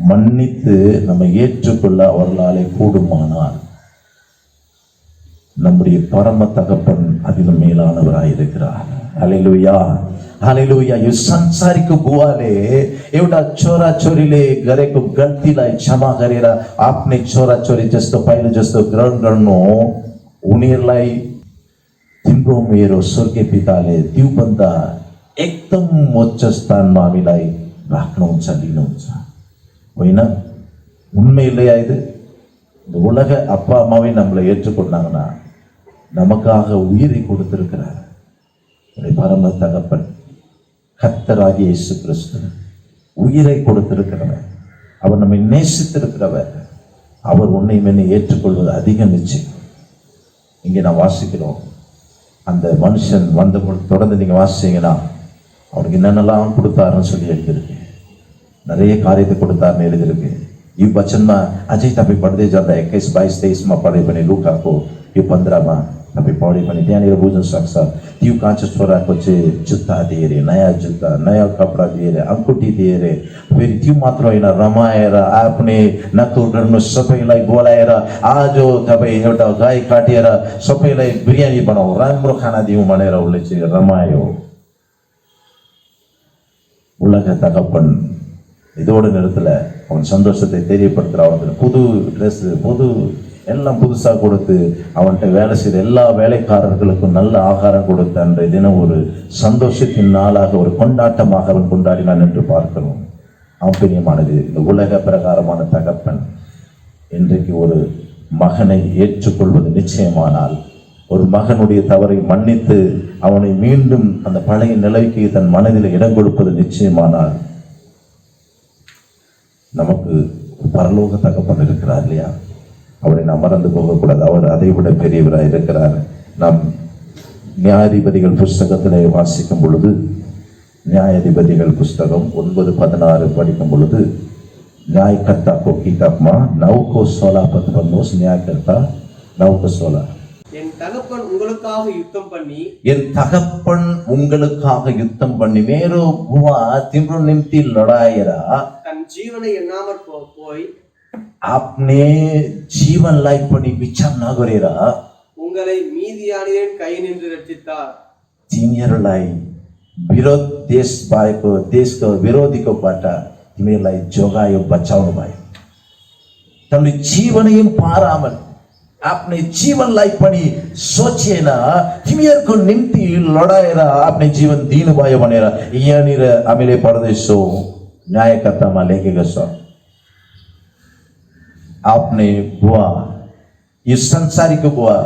மன்னித்து நம்ம ஏற்றுக்கொள்ள அவர்களாலே கூடுமானால் நம்முடைய பரம தகப்பன் அதிலும் மேலானவராய் இருக்கிறார்। Hallelujah, hallelujah. यो संसारको बुवाले एउटा छोरा छोरीले गरेको गल्तीलाई क्षमा गरेर आफ्नै छोरा छोरी जस्तो पहिलो जस्तो ग्रहण गर्नु, उनीहरूलाई तिम्रो मेरो स्वर्गीय पिताले त्योभन्दा एकदम उच्च स्थानमा हामीलाई राख्नुहुन्छ, लिनुहुन्छ। होइन, உண்மையிலேயா இது? இந்த உலக அப்பா அம்மாவை நம்மளை ஏற்றுக்கொண்டாங்கன்னா நமக்காக உயிரை கொடுத்திருக்கிறார் பரம தகப்பன் கர்த்தராகிய இயேசு கிறிஸ்து உயிரை கொடுத்திருக்கிறவர், அவர் நம்மை நேசித்திருக்கிறவர், அவர் உன்னை என்னை ஏற்றுக்கொள்வது அதிக நிச்சயம். இங்கே நான் வாசிக்கிறோம், அந்த மனுஷன் வந்த தொடர்ந்து நீங்க வாசிச்சீங்கன்னா அவருக்கு என்னென்னலாம் கொடுத்தாருன்னு சொல்லி எழுதியிருக்கு, நிறைய காரியத்தை கொடுத்தாருன்னு எழுதியிருக்கு। यो वचनमा अझै तपाईँ पढ्दै जाँदा 21, 22, 23मा पढ्यो भने लुकाको यो 15मा तपाईँ पढ्यो भने त्यहाँनिर बुझ्न सक्छ। त्यो कान्छो छोराको चाहिँ जुत्ता दिए रे, नयाँ जुत्ता, नयाँ कपडा दिए रे, अंगुठी दिए रे। फेरि त्यो मात्र होइन, रमाएर आफ्नै नकल गर्नु सबैलाई बोलाएर आज तपाईँ एउटा गाई काटेर सबैलाई बिरयानी बनाऊ, राम्रो खाना दिउँ भनेर उसले चाहिँ रमायो। उलग तगप्पन இதோட நிறுத்தல, அவன் சந்தோஷத்தை தெரியப்படுத்துறான்। அவனுக்கு புது ட்ரெஸ், புது எல்லாம் புதுசா கொடுத்து அவன்கிட்ட வேலை செய்த எல்லா வேலைக்காரர்களுக்கும் நல்ல ஆகாரம் கொடுத்த அன்றைய தினம் ஒரு சந்தோஷத்தின் நாளாக, ஒரு கொண்டாட்டமாக அவன் கொண்டாடினான் என்று பார்க்கிறோம்। அவன் பிரியமானது, இந்த உலக பிரகாரமான தகப்பன் இன்றைக்கு ஒரு மகனை ஏற்றுக்கொள்வது நிச்சயமானால், ஒரு மகனுடைய தவறை மன்னித்து அவனை மீண்டும் அந்த பழைய நிலைக்கு தன் மனதில் இடம் கொடுப்பது நிச்சயமானால், நமக்கு பரலோக தகப்பன் இருக்கிறார் இல்லையா? அவரை நாம் மறந்து போகக்கூடாது. அவர் அதை விட பெரியவராக இருக்கிறார்। நாம் நியாயாதிபதிகள் புஸ்தகத்திலே வாசிக்கும் பொழுது, நியாயாதிபதிகள் புஸ்தகம் 9:16 படிக்கும் பொழுது, न्यायकर्ता को किताबमा 9:16 पद पढ्नुहोस्। न्यायकर्ता 9:16। என் தகப்பன் உங்களுக்காக யுத்தம் பண்ணி, என் தகப்பன் உங்களுக்காக யுத்தம் பண்ணி, मेरो बुवा तिम्रो निम्ति लडाएर தன் ஜீவனை எண்ணாமற் போய் आफ्नै जीवनलाई पनि विचार नगरेर உங்களை மீதியானின் கையினின்று ரட்சித்தார்। तिनीहरूलाई विरोध देशको विरोधीको बाट तिमीहरूलाई जोगायो बचाउनु भयो तमले जीवनै पारामल आफ्नै जीवनलाई पनि सोचेन तिमीहरूको निम्ति लडाएर आफ्नै जीवन दिनुभयो भनेर यहाँनिर हामीले पढ्दैछौँ न्यायकर्तामा लेखेको छ आफ्नै बुवा यो संसारीको बुवा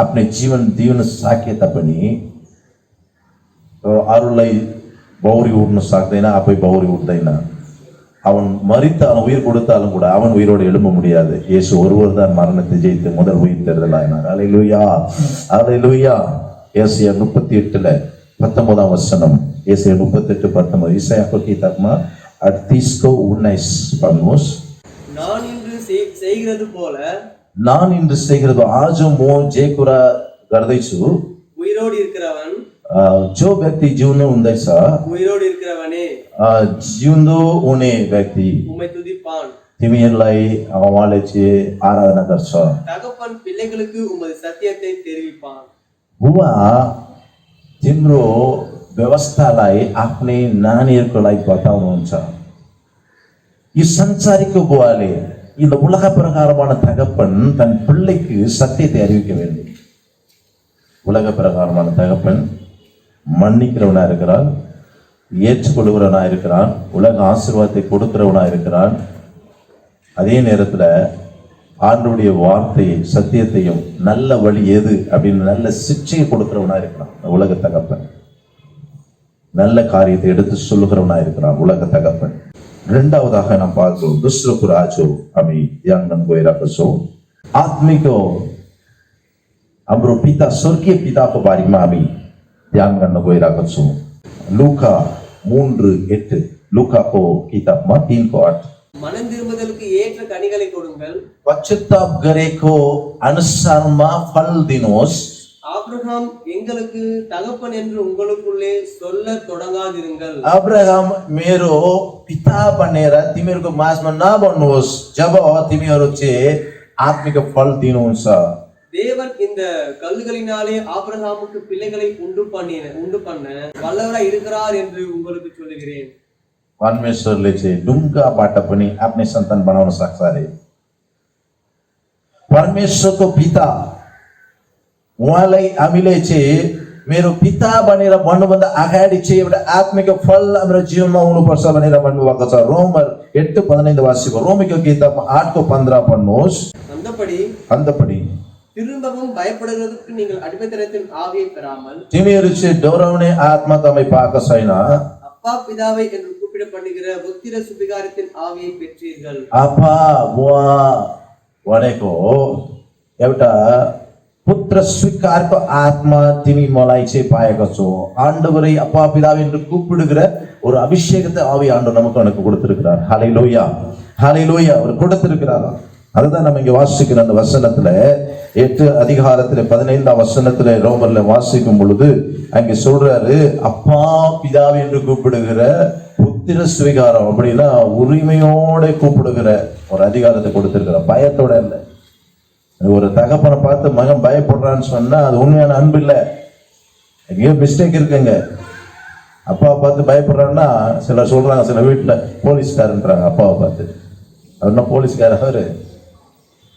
आफ्नै जीवन दिउन सके तापनि अरूलाई பௌரி உட்னு சாக்தைனா அப்போ பௌரி உட்தைனா அவன் மரித்தாலும் உயிர் கொடுத்தாலும் கூட அவன் உயிரோடு எழும்ப முடியாது இயேசு ஒருவர் தான் மரணத்தை ஜெயித்து முதல் உயிர் தேர்தலாயினார் அல்லேலூயா அல்லேலூயா ஏசாயா 38 19 வசனம் ஏசாயா 38 19 ईसायाको किताबमा 38:19 पढ्नुहोस् நான் இன்று செய்கிறது आज म जे कुरा गर्दैछु உயிரோடு இருக்கிறவன் जो व्यक्ति जिउनु हुँदैछ உயிரோடு இருக்கிறவனே जिउँदो हुने व्यक्ति உம்மை துதிப்பான் तिमीहरूलाई उहाँले चाहिँ आराधना गर्छ தகப்பன் பிள்ளைகளுக்கு உமது சத்தியத்தை தெரிவிப்பான் बुवा तिम्रो व्यवस्थालाई आफ्नै नानीहरूको लागि बताउनुहुन्छ यो संसारीको बुवाले இந்த உலக பிரகாரமான தகப்பன் தன் பிள்ளைக்கு சத்தியத்தை அறிவிக்க வேண்டும் உலக பிரகாரமான தகப்பன் மன்னிக்கிறவனா இருக்கிறான் ஏற்றுக்கொள்கிறவனா இருக்கிறான் உலக ஆசீர்வாதத்தை கொடுக்கிறவனா இருக்கிறான் அதே நேரத்துல ஆண்டவருடைய வார்த்தையை சத்தியத்தையும் நல்ல வழி எது அப்படின்னு நல்ல சிக்ஷையை கொடுக்கிறவனா இருக்கிறான் உலக தகப்பன் நல்ல காரியத்தை எடுத்து சொல்லுகிறவனா இருக்கிறான் உலக தகப்பன் இரண்டாவதாக நாம் பார்த்தோம் दुस्रो कुरा जो हामी ध्यान गर्न गइरहेको छौँ आत्मिक हाम्रो पिता स्वर्गीय पिताको बारेमा हामी ध्यान गर्न गइरहेको छौँ लुका 3:8 लुकाको किताबमा 3:8 மனம் திரும்புதலுக்கு ஏற்ற கனிகளை கொடுங்கள் पश्चाताप गरेको अनुसारमा फल दिनुहोस् ஆபிரகாம் எங்களுக்கு தகப்பன் என்று உங்களுக்குள்ளே சொல்ல தொடங்காதிருங்கள் अब्राहम मेरो पिता भनेर तिमीहरूको माझमा नभन्नुहोस् जब तिमीहरू चाहिँ आत्मिक फल दिनुहुन्छ தேவன் இந்த கல்லுகளினாலே ஆபிரகாமுக்கு பிள்ளைகளை உண்டு பண்ண வல்லவராய் இருக்கிறார் என்று உங்களுக்கு சொல்லுகிறேன் परमेश्वरले चाहिँ ढुङ्गाबाट पनि आफ्नै सन्तान बनाउन सक्छ अरे परमेश्वरको पिता उहाँलाई हामीले चाहिँ मेरो पिता भनेर भन्नुभन्दा अगाडि चाहिँ एउटा आत्मिक फल हाम्रो जीवनमा हुनुपर्छ भनेर भन्नुभएको छ रोमर 8:15 वासीको रोमीको किताबमा 8:15 पढ्नुहोस् अन्तपढि திரும்பவும் பயப்படுவதற்கு நீங்கள் அடிமைத்தனத்தின் ஆவியை பெறாமல் तिमीहरू चाहिँ डराउने आत्मा तपाईँ पाएको छैन அப்பா பிதாவை என்று கூப்பிடப்படுகிற புத்திர சுவிகாரத்தின் ஆவியை பெற்றீர்கள் आपा बुवा भनेको एउटा पुत्र स्वीकारको आत्मा तिमी मलाई चाहिँ पाएको छौ ஆண்டவரை அப்பா பிதாவை என்று கூப்பிடுகிற ஒரு அபிஷேகத்தை ஆவி ஆண்டவர் நமக்கு எனக்கு கொடுத்திருக்கிறார் ஹalleluya ஹalleluya அவர் கொடுத்திருக்கிறார் அதுதான் நம்ம இங்க வாசிக்கிற அந்த வசனத்துல 8 அதிகாரத்துல 15 வசனத்துல ரோமர்ல வாசிக்கும் பொழுது அங்க சொல்றாரு அப்பா பிதாவை என்று கூப்பிடுகிற புத்திர ஸ்வீகாரம் அப்படின்னா உரிமையோட கூப்பிடுகிற ஒரு அதிகாரத்தை கொடுத்திருக்கிற பயத்தோட இல்லை ஒரு தகப்பனை பார்த்து மகன் பயப்படுறான்னு சொன்னா அது உண்மையான அன்பு இல்லை எங்கேயோ மிஸ்டேக் இருக்குங்க அப்பாவை பார்த்து பயப்படுறான்னா சிலர் சொல்றாங்க சில வீட்டுல போலீஸ்காரன்றாங்க அப்பாவை பார்த்து அவர்னா போலீஸ்கார அவரு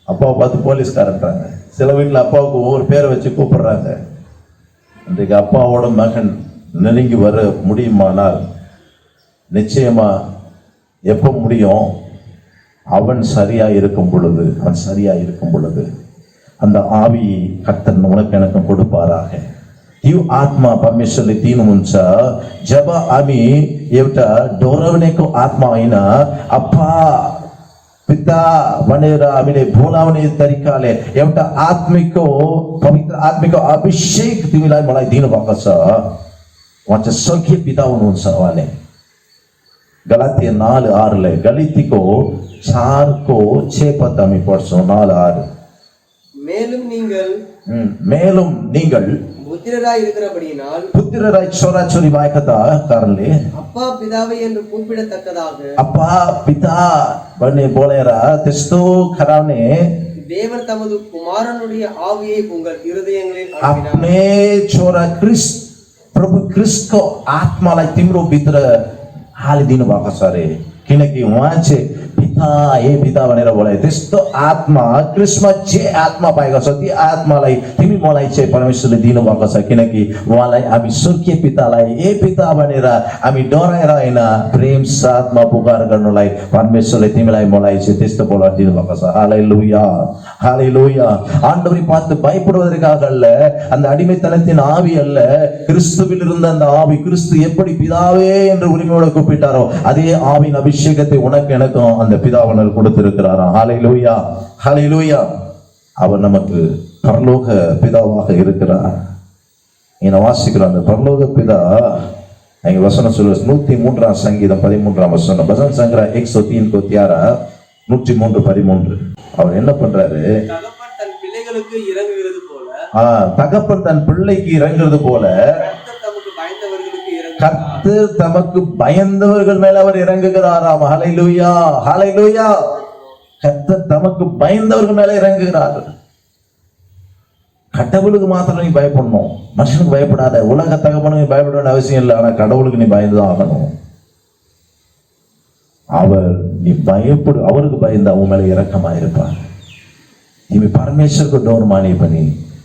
அப்பாவை பார்த்து போலீஸ்காரன்றாங்க சில வீட்டுல அப்பாவுக்கு ஒவ்வொரு பேரை வச்சு கூப்பிடுறாங்க இன்றைக்கு அப்பாவோட மகன் நெருங்கி வர முடியுமானால் நிச்சயமா எப்ப முடியும் அவன் சரியா இருக்கும் பொழுது அந்த ஆவி கர்த்தர் உனக்கு எனக்கும் கொடுப்பாராக त्यो आत्मा परमेश्वरले दिनुहुन्छ जब हामी एउटा डराउनेको आत्मा होइन अप्पा पिता भनेर हामीले बोलाउने तरिकाले एउटा आत्मिकको पवित्र आत्मिकको अभिषेक तिमीलाई मलाई दिनुभएको छ उहाँ चाहिँ स्वर्गीय पिता हुनुहुन्छ उहाँले गलातिया 4:6 गलातीको 4:6 हामी पढ्छौँ 4:6 மேலும் நீங்கள் புத்திரராய் இருக்கிறபடியினால் புத்திரராய் छोरा छोरी भएका कारणले அப்பா பிதாவை என்று கூப்பிடத்தக்கதாக அப்பா பிதா भन्ने बोलेर त्यस्तो खराउने தேவன் தமது குமாரனுடைய ஆவியை உங்கள் இருதயங்களில் आफ्नै छोरा ख्रिस्ट प्रभु क्रिस्टको आत्मालाई तिम्रो भित्र हालिदिनु भएको छ अरे, किनकि उहाँ चाहिँ पिता हे पिता भनेर बोलाए। त्यस्तो आत्मा क्रिस्टमा जे आत्मा पाएको छ त्यो आत्मालाई तिमी मलाई चाहिँ परमेश्वरले दिनुभएको छ, किनकि उहाँलाई हामी स्वर्गीय पितालाई ए पिता भनेर हामी डराएर होइन, प्रेम साथमा पुकार गर्नुलाई परमेश्वरले तिमीलाई मलाई चाहिँ त्यस्तो बोलाएर दिनुभएको छ। Hallelujah hallelujah. ஆண்டவரை பார்த்து பயப்படுவதற்காக அல்ல, அந்த அடிமைத்தனத்தின் ஆவி அல்ல, கிறிஸ்துவில் இருந்த அந்த ஆவி, கிறிஸ்து எப்படி பிதாவே என்று உரிமையோடு கூப்பிட்டாரோ அதே ஆவின் அபிஷேகத்தை உனக்கு எனக்கும் அந்த பிதாவினர் கொடுத்திருக்கிறாராம். ஹல்லேலூயா ஹல்லேலூயா. அவர் நமக்கு பரலோக பிதாவாக இருக்கிறார். இங்க வாசிக்கிறோம் அந்த பரலோக பிதா. அங்க வசனம் சொல்லுது 103 சங்கீதம் 13 வசனம், பஜன் சங்கரா 103 को 11 103:13. அவர் என்ன பண்றாரு? தகப்பன் தன் பிள்ளைகளுக்கு இறங்குகிறது போல, தகப்பன் தன் பிள்ளைக்கு இறங்குறது போல கர்த்தர் தமக்கு பயந்தவர்கள் மேல அவர் இறங்குகிறாராம். ஹல்லேலூயா ஹல்லேலூயா. கர்த்தர் தமக்கு பயந்தவர்கள் மேல இறங்குகிறார். கடவுளுக்கு மாத்திரம் நீ பயப்படணும், மனுஷனுக்கு பயப்படாத. உலக தகப்பனுக்கு பயப்பட வேண்டிய அவசியம் இல்லை, ஆனா கடவுளுக்கு நீ பயந்துதான் ஆகணும். அவர் நீ பயப்படு, அவருக்கு பயந்து அவன் மேல இரக்கமா இருப்பார். तिमी परमेश्वरको डर माने पनि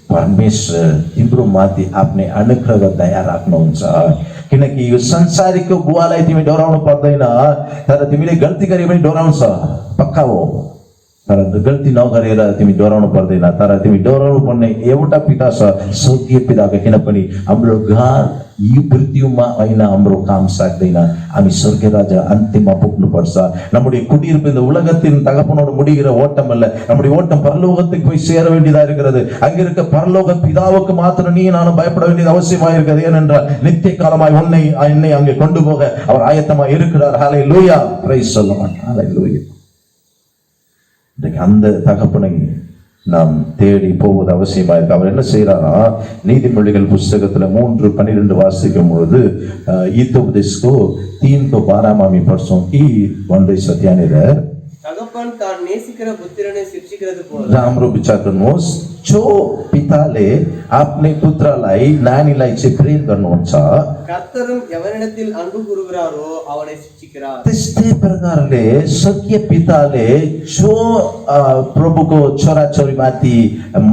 परमेश्वर तिम्रो माथि आफ्नै अनुग्रह र दया राख्नुहुन्छ, किनकि यो संसारिकको बुवालाई तिमी डराउनु पर्दैन, तर तिमीले गल्ती गरे पनि डराउँछ पक्का हो, तर गल्ती नगरेर तिमी डराउनु पर्दैन। तर तिमी डराउनु पर्ने एउटा पिता छ, स्वर्गीय पिताको, किनभने हाम्रो घर यो पृथ्वीमा होइन, हाम्रो काम सक्दैन, हामी स्वर्गीय राजा अन्तिममा पुग्नुपर्छ। நம்முடைய குடியிருப்பு இந்த உலகத்தின் தகப்பனோடு முடிகிற ஓட்டம் அல்ல, நம்முடைய ஓட்டம் பரலோகத்துக்கு போய் சேர வேண்டியதா இருக்கிறது. அங்க இருக்க பரலோக பிதாவுக்கு மாத்திரம் நீ நானும் பயப்பட வேண்டியது அவசியமாக இருக்கிறது. ஏனென்றால் நித்திய காலமாய் என்னை அங்கே கொண்டு போக அவர் ஆயத்தமாக இருக்கிறார். ஹல்லேலூயா பிரைஸ் சொல்லுங்க. ஹல்லேலூயா. அந்த தகப்பனை நாம் தேடி போவது அவசியமா இருக்கு. அவர் என்ன செய்யறாரா? நீதிமொழிகள் புஸ்தகத்துல 3:12 வாசிக்கும் பொழுது ईतोपदेशको 3:12 पढ्छौं कि भन्दैछ त्यहाँनिर, தகப்பன் தான் நேசிக்கிற புத்திரனை சிட்சிக்கிறது போல, राम्रो विचार गर्नुहोस्, जो पिताले आफ्नै पुत्रलाई नानीलाई चाहिँ प्रेम गर्नुहुन्छ, கர்த்தரும் எவனிடத்தில் அன்பு கூறுகிறாரோ அவனை சிட்சிக்கிறார்। त्यस्तै प्रकारले स्वर्गीय पिताले जो प्रभुको छोराछोरीमाथि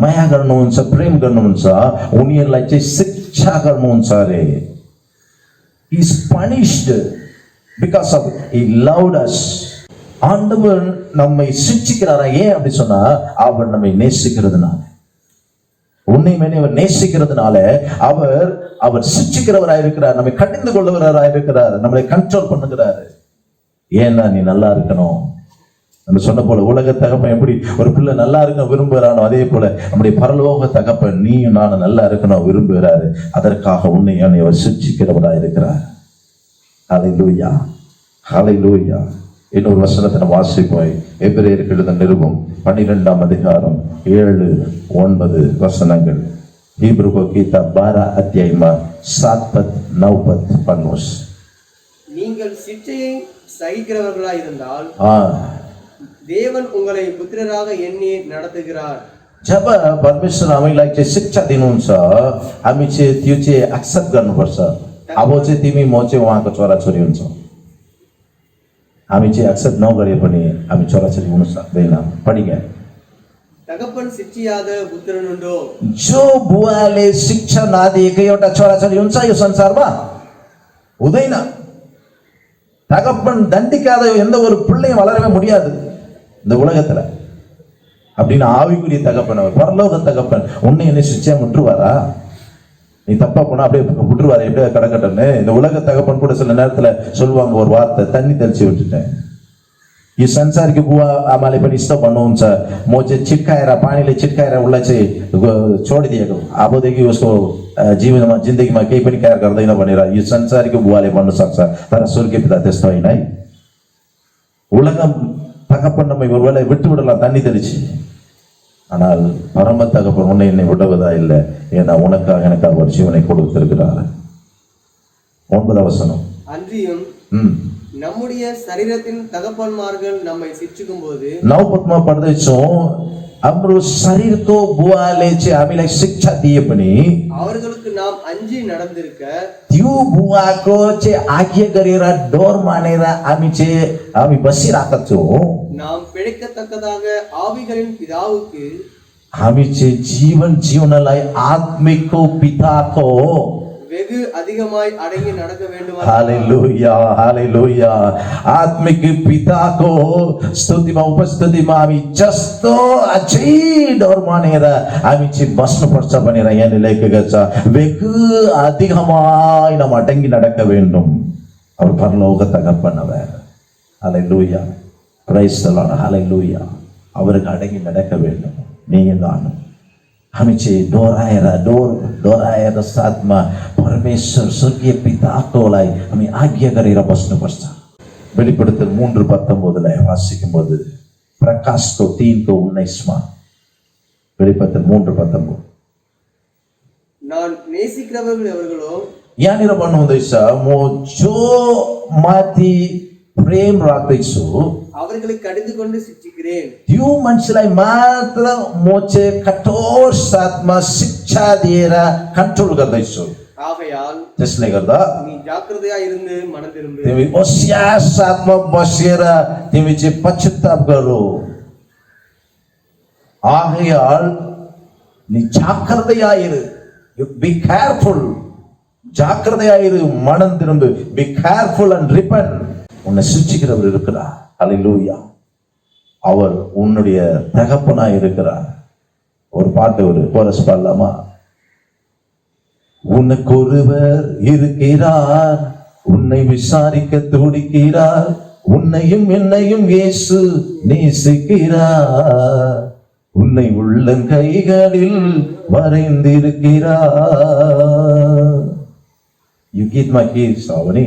माया गर्नुहुन्छ, प्रेम गर्नुहुन्छ, उनीहरूलाई चाहिँ शिक्षा गर्नुहुन्छ अरे। He is punished because of he loved us. ஆண்டவர் நம்மை சிட்சிக்கிறாரா? ஏன் அப்படி சொன்னா, அவர் நம்மை நேசிக்கிறதுனால, உன்னை மேலே அவர் நேசிக்கிறதுனால அவர் சிட்சிக்கிறவராக இருக்கிறார், நம்மை கடிந்து கொள்ளுகிறவராக இருக்கிறார், நம்மளை கண்ட்ரோல் பண்ணுகிறாரு. ஏன்னா நீ நல்லா இருக்கணும். நம்ம சொன்ன போல உலக தகப்பன் எப்படி ஒரு பிள்ளை நல்லா இருக்க விரும்புகிறானோ, அதே போல நம்முடைய பரலோக தகப்பன் நீயும் நானும் நல்லா இருக்கணும் விரும்புகிறாரு. அதற்காக உன்னை அவர் சிட்சிக்கிறவராக இருக்கிறார். ஹல்லேலூயா ஹல்லேலூயா. இன்னொரு வசனத்தை நம்ம வாசிப்போம். எபிரேயருக்கு எழுதின நிருபம் 12 அதிகாரம் 7-9 வசனங்கள். ஹீப்ருको किताब 12 अध्यायमा 7-9 पढ्नुहोस्. நீங்கள் சிட்சையை சகிக்கிறவர்களாய் இருந்தால் தேவன் உங்களை புத்திரராக எண்ணி நடத்துகிறார். जब परमेश्वर हामीलाई चाहिँ शिक्षा दिनुहुन्छ, हामी चाहिँ त्यो चाहिँ एक्सेप्ट गर्नुपर्छ। अब चाहिँ तिमी म चाहिँ उहाँको छोराछोरी हुन्छौ, हामी चाहिँ एक्सेप्ट नगरे पनि हामी छोराछोरी हुन सक्दैन। पढिगे தகப்பன் சிட்சியாத புத்திரன் உண்டோ? जो बुवाले शिक्षा नदिएको एउटा छोराछोरी हुन्छ यो संसारमा? हुँदैन। தகப்பன் தண்டிக்காத எந்த ஒரு பிள்ளையும் வளரவே முடியாது இந்த உலகத்துல. அப்படின்னு ஆவிக்குரிய தகப்பன் அவர். பரலோக தகப்பன் உன்னை என்ன சிச்சை விட்டுருவாரா? நீ தப்பா போனா அப்படியே விட்டுருவாரு, எப்படியா கடக்கட்டன்னு. இந்த உலக தகப்பன் கூட சில நேரத்துல சொல்லுவாங்க ஒரு வார்த்தை, தண்ணி தெளிச்சு விட்டுட்டேன். यो संसारको बुवा आमाले पनि यस्तो भन्नुहुन्छ, म चाहिँ छिटकाएर पानीले छिटकाएर उसलाई चाहिँ छोडिदिएको, अबदेखि उसको जीवनमा जिन्दगीमा केही पनि केयर गर्दैन भनेर यो संसारको बुवाले भन्न सक्छ। तर स्वर्गीय पिता त्यस्तो होइन है। உலகம் தகப்பன் நம்மை ஒருவேளை விட்டு விடலாம் தண்ணி தெளிச்சு, ஆனால் பரம தகப்பன் உன்னை என்னை விடுவதா இல்லை. ஏன்னா உனக்காக எனக்காக ஒரு ஜீவனை கொடுத்திருக்கிறார். 9 வசனம். அன்றியும் நம்முடைய சரீரத்தின் தகப்பன்மார்கள் நம்மை சிட்சிக்கும் போது 9 पढ्दैछौँ, हाम्रो शरीरको बुवाले चाहिँ हामीलाई शिक्षा दिए पनि அவர்களுக்கு நாம் அஞ்சி நடந்திருக்க त्यो बुवाको चाहिँ आज्ञा गरेर डर मानेर हामी बसिरहेका छौँ। நாம் பிழைக்கத்தக்கதாக ஆவிகளின் பிதாவுக்கு हामी चाहिँ जीवन जिउनलाई आत्मिकको पिताको வெகு அதிகமாய் அடங்கி நடக்க வேண்டும்। हालेलुया हालेलुया आत्मिक पिताको स्तुतिमा उपस्थितिमा हामी जस्तो अझै डर मानेर हामी चाहिँ बस्नुपर्छ भनेर यहाँ लेखेको छ। வெகு அதிகமாய் நாம் அடங்கி நடக்க வேண்டும் அவர் பரலோக தகப்பன் அவர்। Hallelujah praise the lord hallelujah அவருக்கு அடங்கி நடக்க வேண்டும் நீங்க நானும்। हामी चाहिँ डराएर साथमा परमेश्वर स्वर्गीय पिताकोलाई हामी आज्ञा गरेर बस्नुपर्छ। வெளிப்படுத்தல் 3:19 வாசிக்கும்போது பிரகாஷ்को 3:19 வெளிப்படுத்தல் 3:19 நான் நேசிக்கிறவர்கள் எவர்களோ यहाँनिर भन्नुहुँदैछ म जो माथि प्रेम राख्दैछु அவர்களை கடிந்து கொண்டு சிட்சிக்கிறேன்। त्यो मान्छेलाई मात्र म चाहिँ कठोर साथमा शिक्षा दिएर कन्ट्रोल गर्दैछु। ஆகையால் त्यसले गर्दा நீ ஜாக்கிரதையா இருந்து மனம் திரும்பு। तिमी होशियार साथमा बसेर तिमी चाहिँ पश्चाताप गरौ। ஆகையால் நீ ஜாக்கிரதையாயிரு। You be careful. ஜாக்கிரதையாயிரு மனம் திரும்பு। Be careful and repent. உன்னை சிட்சிக்கிறவர் இருக்கிறார்। ஹல்லேலூயா அவர் உன்னுடைய தகப்பனாய் இருக்கிறார்। ஒரு பாட்டு ஒரு கோரஸ் பாடலாமா? உனக்கு ஒருவர் இருக்கிறார் உன்னை விசாரிக்க துடிக்கிறார் உன்னையும் என்னையும் இயேசு நேசிக்கிறார் உன்னை உள்ளங்கைகளில் வரைந்திருக்கிறார்। यो गीतमा के छ भने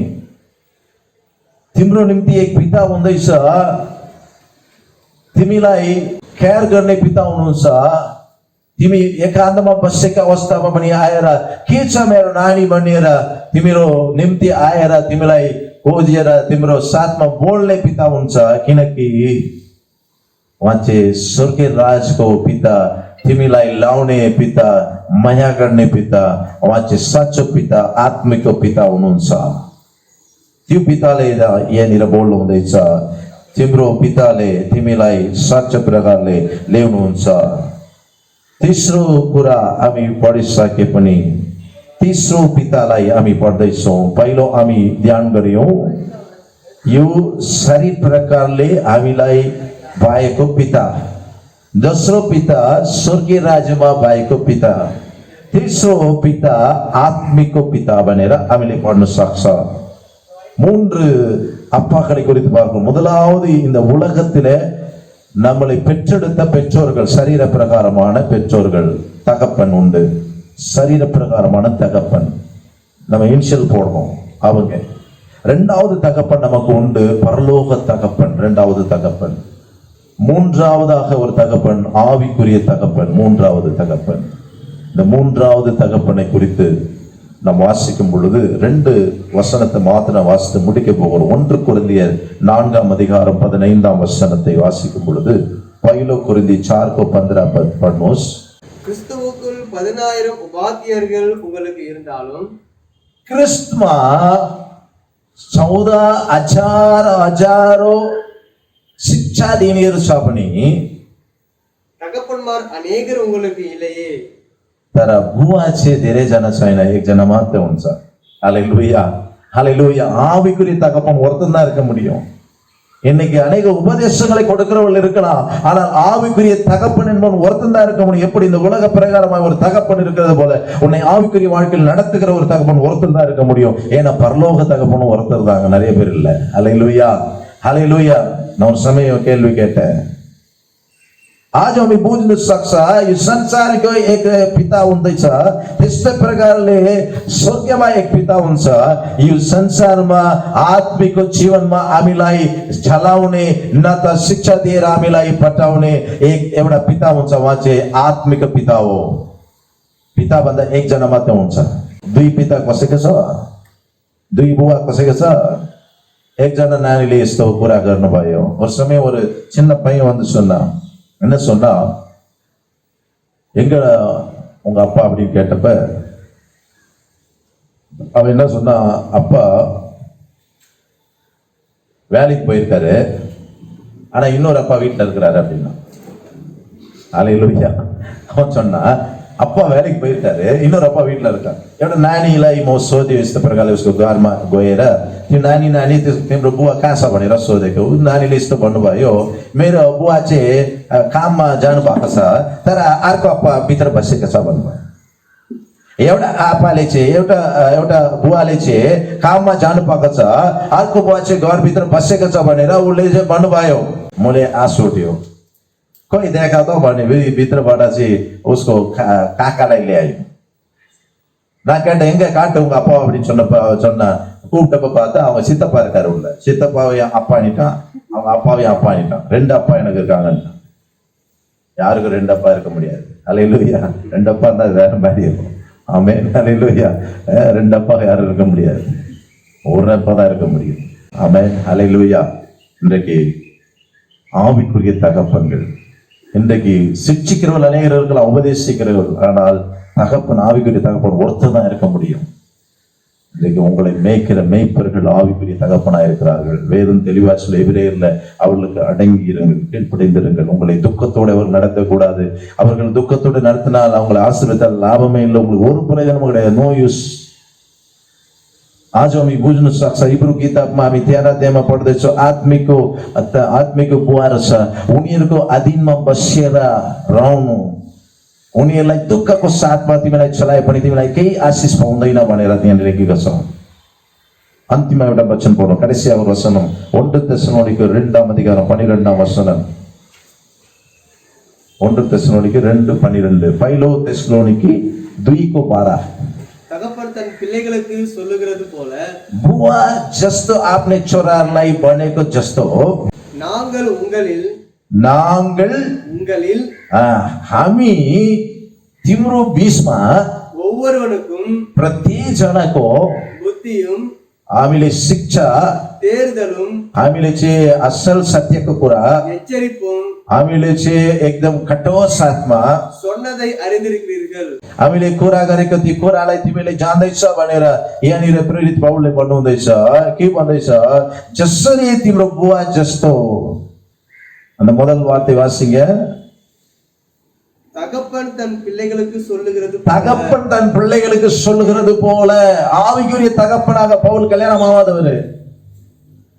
तिम्रो निम्ति एक पिता हुँदैछ तिमीलाई केयर गर्ने पिता हुनुहुन्छ। तिमी एकान्तमा बसेका अवस्थामा पनि आएर के छ मेरो नानी भनेर तिम्रो निम्ति आएर तिमीलाई खोजेर तिम्रो साथमा बोल्ने पिता हुन्छ। किनकि उहाँ चाहिँ स्वर्गीय राजको पिता तिमीलाई लाउने पिता माया गर्ने पिता उहाँ चाहिँ साँचो पिता आत्मिकको पिता हुनुहुन्छ। त्यो पिताले यहाँनिर बोल्नु हुँदैछ तिम्रो पिताले तिमीलाई साँचो प्रकारले ल्याउनुहुन्छ। तेस्रो कुरा हामी पढिसके पनि तेस्रो पितालाई हामी पढ्दैछौँ। पहिलो हामी ध्यान गर्यौँ यो शरीर प्रकारले हामीलाई भएको पिता। दोस्रो पिता स्वर्गीय राज्यमा भएको पिता। तेस्रो पिता आत्मिकको पिता भनेर हामीले पढ्न सक्छ। மூன்று அப்பாக்களை குறித்து பார்க்கிறோம்। முதலாவது இந்த உலகத்திலே நம்மளை பெற்றெடுத்த பெற்றோர்கள் சரீர பிரகாரமான பெற்றோர்கள் தகப்பன் உண்டு। சரீர பிரகாரமான தகப்பன் நம்ம இனிஷியல் போடுறோம் அவங்க। இரண்டாவது தகப்பன் நமக்கு உண்டு பரலோக தகப்பன் இரண்டாவது தகப்பன்। மூன்றாவதாக ஒரு தகப்பன் ஆவிக்குரிய தகப்பன் மூன்றாவது தகப்பன்। இந்த மூன்றாவது தகப்பனை குறித்து நாம் வாசிக்கும் பொழுது 2 வசனத்தை மாத்திரம் வாசித்து முடிக்க போகிறோம்। 1 கொரிந்தியர் 4:15 வாசிக்கும் பொழுது पहिलो कोरिन्थी 4:15 पढ्नुहोस्। கிறிஸ்துவுக்குள் 10000 உபாத்தியர்கள் உங்களுக்கு இருந்தாலும் क्रिस्टमा 14,000 हजारौं शिक्षा दिनेहरू छ भने தகப்பன்மார் अनेகர் உங்களுக்கு இல்லையே। तर बुवा चाहिँ धेरैजना छैन एकजना मात्रै हुन्छ। हालेलुया हालेलुया ஆவிக்குரிய தகப்பன் ஒருத்தன் தான் இருக்க முடியும்। இன்னைக்கு अनेक உபதேசங்களை கொடுக்கிறவர்கள் இருக்கலாம் ஆனால் ஆவிக்குரிய தகப்பன் என்பவன் ஒருத்தன் தான் இருக்க முடியும்। எப்படி இந்த உலக பிரகாரமாக ஒரு தகப்பன் இருக்கிறது போல உன்னை ஆவிக்குரிய வாழ்க்கையில் நடத்துகிற ஒரு தகப்பன் ஒருத்தன் தான் இருக்க முடியும்। ஏன்னா பரலோக தகப்பனும் ஒருத்தர் தாங்க நிறைய பேர் இல்ல। हालेलुया हालेलुया நான் ஒரு சமயம் கேள்வி கேட்டேன்। आज हामी बुझ्न सक्छ यो संसारको एक पिता हुँदैछ त्यस्तै प्रकारले स्वर्गमा एक पिता हुन्छ। यो संसारमा आत्मिक जीवनमा हामीलाई झलाउने न त शिक्षा दिएर हामीलाई पठाउने एउटा पिता हुन्छ उहाँ चाहिँ आत्मिक पिता हो। पिता भन्दा एकजना मात्र हुन्छ। दुई पिता कसैको छ दुई बुवा कसैको छ। एकजना नानीले यस्तो कुरा गर्नुभयो। ஒரு சமயம் ஒரு சின்ன பையன் வந்து சொன்னான் என்ன சொன்னா எங்க உங்க அப்பா அப்படின்னு கேட்டப்ப அவன் என்ன சொன்னா, அப்பா வேலைக்கு போயிருக்காரு, ஆனா இன்னொரு அப்பா வீட்டுல இருக்கிறாரு அப்படின்னா. அல்லேலூயா. அவன் சொன்னா அப்பா வேலைக்கு போயிருக்காரு, இன்னொரு அப்பா வீட்டுல இருக்காரு. एउटा नानीलाई म सोध्यो यस्तो प्रकारले उसको घरमा गएर, त्यो नानी तिम्रो बुवा कहाँ छ भनेर सोधेको। उ नानीले यस्तो भन्नुभयो, मेरो बुवा चाहिँ काममा जानु भएको छ, तर अर्को अप्पा भित्र बसेको छ भन्नुभयो। एउटा आपाले चाहिँ एउटा बुवाले चाहिँ काममा जानु पाएको छ, अर्को बुवा चाहिँ घरभित्र बसेको छ भनेर उसले चाहिँ भन्नुभयो। मैले आँसु उठ्यो, कोही देखा त भने भित्रबाट चाहिँ उसको काकालाई ल्यायो। நான் கேட்டேன், எங்க காட்டு உங்க அப்பா அப்படின்னு சொன்ன கூப்பிட்டப்ப பார்த்தா அவங்க சித்தப்பா இருக்காரு உள்ள. சித்தப்பாவையும் அப்பா அணிட்டான், அவங்க அப்பாவையும் அப்பா அணிட்டான். 2 அப்பா எனக்கு இருக்காங்கன்னு. யாருக்கும் 2 அப்பா இருக்க முடியாது. அல்லேலூயா. 2 அப்பா தான் வேற மாதிரி இருக்கும். ஆமென். அல்லேலூயா. 2 அப்பா யாரும் இருக்க முடியாது, ஒரு அப்பா தான் இருக்க முடியும். ஆமென். அல்லேலூயா. இன்றைக்கு ஆவிக்குரிய தகப்பன்கள், இன்றைக்கு சிக்ஷிக்கிறவர்கள் அநேகர் இருக்கலாம், உபதேசிக்கிறவர்கள், ஆனால் தகப்பன் ஆவிக்குரிய தகப்பன் ஒருத்தர் தான் இருக்க முடியும். இன்றைக்கு உங்களை மேய்க்கிற மேய்ப்பர்கள் ஆவிக்குரிய தகப்பனா இருக்கிறார்கள். வேதம் தெளிவா சொல்ல, எபிரேயர்ல அவர்களுக்கு அடங்கி இருங்கள், கீழ்ப்படிந்திருங்கள். உங்களை துக்கத்தோடு அவர் நடத்தக்கூடாது. அவர்கள் துக்கத்தோடு நடத்தினால் அவங்களை ஆசீர்வதித்தால் லாபமே இல்லை, உங்களுக்கு ஒரு பிரயோஜனமும் கிடையாது. No use. आज हामी बुझ्नु सक्छ, हिब्रू किताबमा हामी 13 अध्यायमा पढ्दैछौँ, आत्मिकको बुवा छ, उनीहरूको अधीनमा बसेर रहनु, उनीहरूलाई दुःखको साथमा तिमीलाई चलाए पनि तिमीलाई केही आशिष पाउँदैन भनेर त्यहाँ लेखेको छ। अन्तिम एउटा वचन पढौँ, कடைசியாக ஒரு வசனம், 1 தெசலோனிக்கர் 2ஆம் அதிகாரம் 12ஆம் வசனம். 1 தெசலோனிக்கர் 2:12. பைலோ தெசலோனிக்கி 2:12. தகப்பன் தன் பிள்ளைகளுக்கு சொல்லுகிறது போல, बुवा जस्तो आफ्नै छोराहरूलाई भनेको जस्तो நாங்கள் உங்களில் हामी तिम्रो बीचमा ஒவ்வொருவனுக்கும் प्रत्येकजनाको புத்தியும் हामीले शिक्षा, தேர்தலும், हामीले चाहिँ असल सत्यको कुरा, எச்சரிப்பும் हामीले चाहिँ एकदम कठोर साथमा சொன்னதை அறிந்திருக்கிறீர்கள். हामीले कुरा गरेको ती कुरालाई तिमीले जान्दैछ भनेर यहाँनिर प्रेरित पौलले भन्नुहुँदैछ। के भन्दैछ? जसरी तिम्रो बुवा जस्तो. அந்த முதல் வார்த்தை வாசிங்க. தகப்பன் தன் பிள்ளைகளுக்கு சொல்லுகிறது, தகப்பன் தன் பிள்ளைகளுக்கு சொல்லுகிறது போல. ஆவிக்குரிய தகப்பனாக பவுல் கல்யாணம் ஆகாதவரு.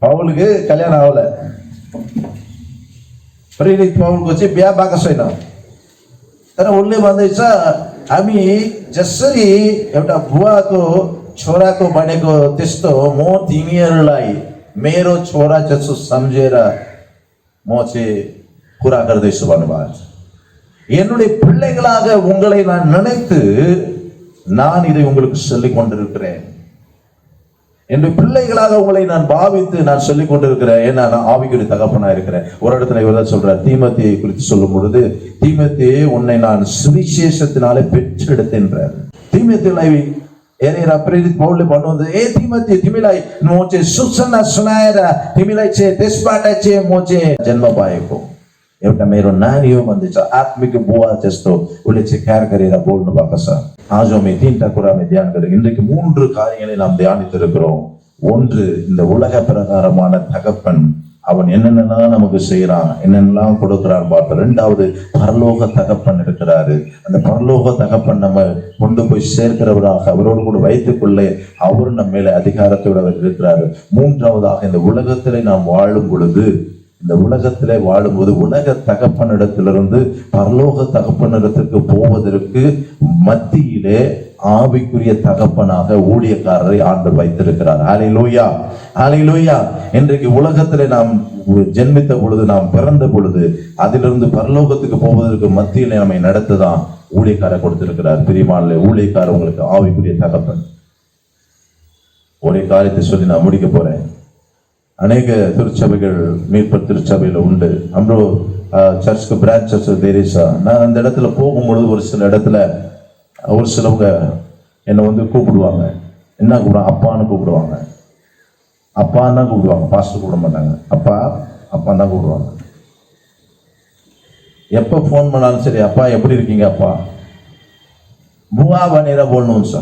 பவுலுக்கு கல்யாணம் ஆகல. प्रेरित पौलको चाहिँ बिहा भएको छैन, तर उनले भन्दैछ, हामी जसरी एउटा बुवाको छोराको भनेको त्यस्तो म तिमीहरूलाई मेरो छोरा जस्तो सम्झेर म चाहिँ कुरा गर्दैछु भन्नुभएको छ। என்னுடைய பிள்ளைகளாக உங்களை நான் நினைத்து நான் இதை உங்களுக்கு சொல்லிக் கொண்டிருக்கிறேன். என்னுடைய பிள்ளைகளாக உங்களை நான் பாவித்து நான் சொல்லிக் கொண்டிருக்கிறேன். ஏன்னா நான் ஆவிக்குரிய தகப்பனா இருக்கிறேன். ஒரு இடத்துல இவர் சொல்றார், தீமோத்தேயை குறித்து சொல்லும் பொழுது, தீமோத்தேயே உன்னை நான் சுவிசேஷத்தினாலே பெற்றெடுத்தேன்றார். தீமோத்தேயுलाई हेरेर प्रेरित पौलले भन्नुहुन्छ, ए तिमोथी तिमीलाई म चाहिँ सूचना सुनाएर तिमीलाई चाहिँ त्यसबाट चाहिँ म चाहिँ जन्म पाएको एउटा मेरो नानी हो भन्दैछ। आत्मिक बुवा जस्तो उसले चाहिँ ख्यार गरेर बोल्नु भएको छ। आज हामी 3 कुरामा ध्यान गरेँ। இன்றைக்கு 3 காரியங்களை நாம் தியானித்திருக்கிறோம். ஒன்று, இந்த உலக பிரகாரமான தகப்பன் அவன் என்னென்னலாம் நமக்கு செய்யறான், என்னென்னலாம் கொடுக்கிறான் பார்ப்போம். 2வது, பரலோக தகப்பன் இருக்கிறாரு. அந்த பரலோக தகப்பன் நம்ம கொண்டு போய் சேர்க்கிறவராக அவரோடு கூட வைத்துக்கொள்ளே அவர் நம்ம மேல அதிகாரத்தோடு அவர் இருக்கிறாரு. 3வதாக, இந்த உலகத்திலே நாம் வாழும் பொழுது, இந்த உலகத்திலே வாழும்போது உலக தகப்பனிடத்திலிருந்து பரலோக தகப்பனிடத்திற்கு போவதற்கு மத்தியிலே ஆவிக்குரிய தகப்பனாக ஊழியக்காரரை ஆண்டவர் வைத்திருக்கிறார். ஹல்லேலூயா, ஹல்லேலூயா. இன்றைக்கு உலகத்திலே நாம் ஜென்மித்த பொழுது, நாம் பிறந்த பொழுது, அதிலிருந்து பரலோகத்துக்கு போவதற்கு மத்தியிலே நம்மை நடத்ததான் ஊழியக்காரர் கொடுத்திருக்கிறார். பிரியமானவர்களே, ஊழியக்காரர் உங்களுக்கு ஆவிக்குரிய தகப்பன். ஒரே காரியத்தை சொல்லி நான் முடிக்க போறேன். अनेक திருச்சபைகள் மீட்பர் திருச்சபையில் உண்டு. हाम्रो சர்ச்சுக்கு பிரான்ச் சர்ச் धेरै छ. நான் அந்த இடத்துல போகும்பொழுது ஒரு சில இடத்துல ஒரு சிலவங்க என்னை வந்து கூப்பிடுவாங்க. என்ன கூப்பிடுவாங்க? அப்பான்னு கூப்பிடுவாங்க. அப்பான்னு தான் கூப்பிடுவாங்க, பாஸ்டர் கூப்பிட மாட்டாங்க. அப்பா அப்பான்னு தான் கூப்பிடுவாங்க. எப்போ ஃபோன் பண்ணாலும் சரி, அப்பா எப்படி இருக்கீங்க அப்பா, बुवा भनेर बोल्नुहुन्छ।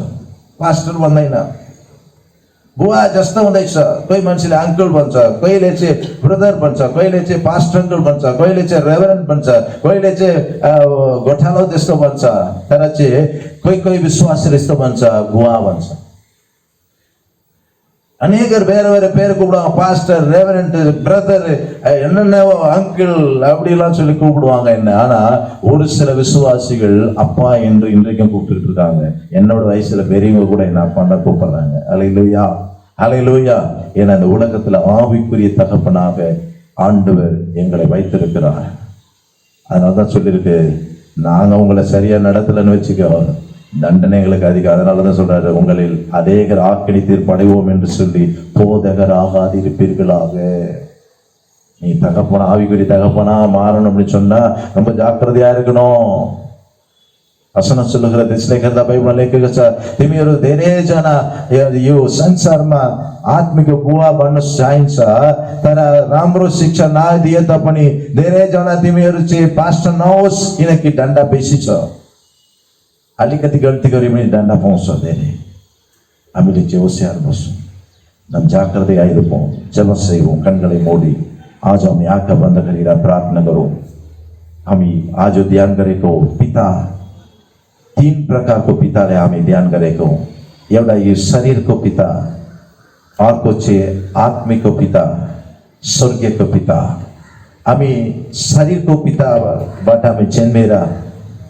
पास्टर भन्दैन, बुवा जस्तो हुँदैछ। कोही मान्छेले अङ्कल भन्छ, कहिले चाहिँ ब्रदर भन्छ, कहिले चाहिँ पास्टर अङ्कल भन्छ, कहिले चाहिँ रेभरेन्ड भन्छ, कहिले चाहिँ गोठालो त्यस्तो भन्छ। तर चाहिँ कोही कोही विश्वासले यस्तो भन्छ, बुवा भन्छ। அநேகர் வேற வேற பேர் கூப்பிடுவாங்க, பாஸ்டர், ரெவரண்ட், பிரதர், என்னென்ன அங்கிள் அப்படிலாம் சொல்லி கூப்பிடுவாங்க என்ன. ஆனா ஒரு சில விசுவாசிகள் அப்பா என்று இன்றைக்கும் கூப்பிட்டு இருக்காங்க. என்னோட வயசுல பெரியவங்க கூட என்ன அப்பா தான் கூப்பிடுறாங்க. அல்லேலூயா, அல்லேலூயா. ஏன்னா இந்த உலகத்துல ஆவிக்குரிய தகப்பனாக ஆண்டவர் எங்களை வைத்திருக்கிறார். அதனாலதான் சொல்லியிருக்கு, நாங்க உங்களை சரியா நடத்தலன்னு வச்சுக்கோ, தண்டனைகளுக்கு அதிகம். அதனாலதான் சொல்றாரு, உங்களில் அநேகர் ஆக்கினி தீர்ப்படைவோம் என்று சொல்லி போதகர் ஆகாதிருப்பீர்களாக. நீ தகப்பனா, ஆவிக்குரிய தகப்பனா மாறணும் அப்படின்னு சொன்னா ரொம்ப ஜாக்கிரதையா இருக்கணும். वचन சொல்லுகிற त्यसले गर्दा बाइबलमा लेखेको छ, तिमीहरू धेरैजना यो संसारमा आत्मिक बुवा बन्न चाहिन्छ, तर राम्रो शिक्षा नदिए तापनि धेरैजना तिमीहरू चाहिँ पास्टर नहोस्, किनकि डन्डा बेसी छ। अलिकति गल्ती गरे पनि डन्डा पाउँछ धेरै। हामीले चाहिँ होसियार बस्छौँ, नम जाग्रदै आइरहौँ, जब செய்வோம், கண்களை மூடி आज हामी आँखा बन्द गरेर प्रार्थना गरौँ। हामी आज ध्यान गरेको पिता, तीन प्रकारको पिताले हामी ध्यान गरेको। एउटा यो शरीरको पिता, अर्को चाहिँ आत्मिकको पिता, स्वर्गीयको पिता। हामी शरीरको पिताबाट हामी जन्मेर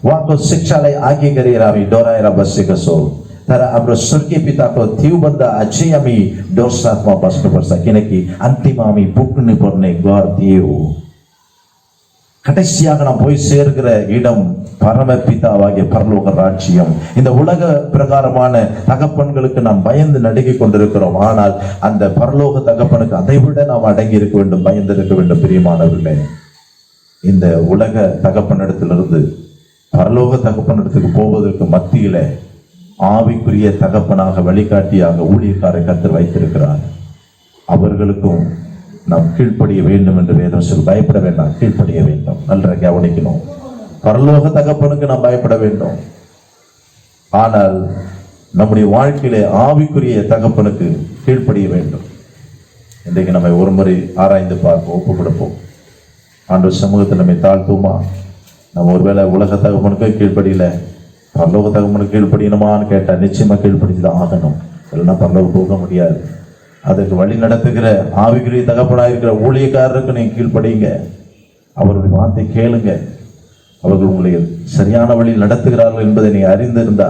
उहाँको शिक्षालाई आगे गरेर हामी डराएर बसेका छौँ। तर हाम्रो स्वर्गीय पिताको त्योभन्दा अझै हामी डर साथमा बस्नुपर्छ, किनकि अन्तिममा हामी पुग्नु पर्ने घर त्यो हो। கடைசியாக நாம் போய் சேர்கிற இடம் பரம பிதாவாகிய பரலோக ராஜ்யம். இந்த உலக பிரகாரமான தகப்பன்களுக்கு நாம் பயந்து நடுங்கிக் கொண்டிருக்கிறோம். ஆனால் அந்த பரலோக தகப்பனுக்கு அதை விட நாம் அடங்கி இருக்க வேண்டும், பயந்து இருக்க வேண்டும். பிரியமானவர்களே, இந்த உலக தகப்பனிடத்திலிருந்து பரலோக தகப்பனிடத்துக்கு போவதற்கு மத்தியில ஆவிக்குரிய தகப்பனாக, வழிகாட்டியாக ஊழியக்காரை கர்த்தர் வைத்திருக்கிறார். அவர்களுக்கும் நாம் கீழ்ப்படிய வேண்டும் என்று வேதம் சொல்லி, பயப்பட வேண்டாம், கீழ்ப்படிய வேண்டும். நல்ல கவனிக்கணும், பரலோக தகப்பனுக்கு நாம் பயப்பட வேண்டும். ஆனால் நம்முடைய வாழ்க்கையிலே ஆவிக்குரிய தகப்பனுக்கு கீழ்ப்படிய வேண்டும். இன்றைக்கு நம்ம ஒரு முறை ஆராய்ந்து பார்ப்போம், ஒப்பு கொடுப்போம். ஆண்டவர் சமூகத்தில் நம்மை தாழ்த்துமா? நம்ம ஒருவேளை உலக தகப்பனுக்கு கீழ்ப்படியில, பரலோக தகப்பனுக்கு கீழ்ப்படியணுமான்னு கேட்டால் நிச்சயமா கீழ்ப்படிச்சுதான் ஆகணும், இல்லைன்னா பரலோகம் போக முடியாது. அதற்கு வழி நடத்துகிற ஆவிக்குரிய தகப்பனாக இருக்கிற ஊழியக்காரருக்கு நீங்க கீழ்ப்படிங்க, அவருடைய வார்த்தை கேளுங்க. அவர்கள் உங்களை சரியான வழியில் நடத்துகிறார்கள் என்பதை நீங்க அறிந்திருந்தா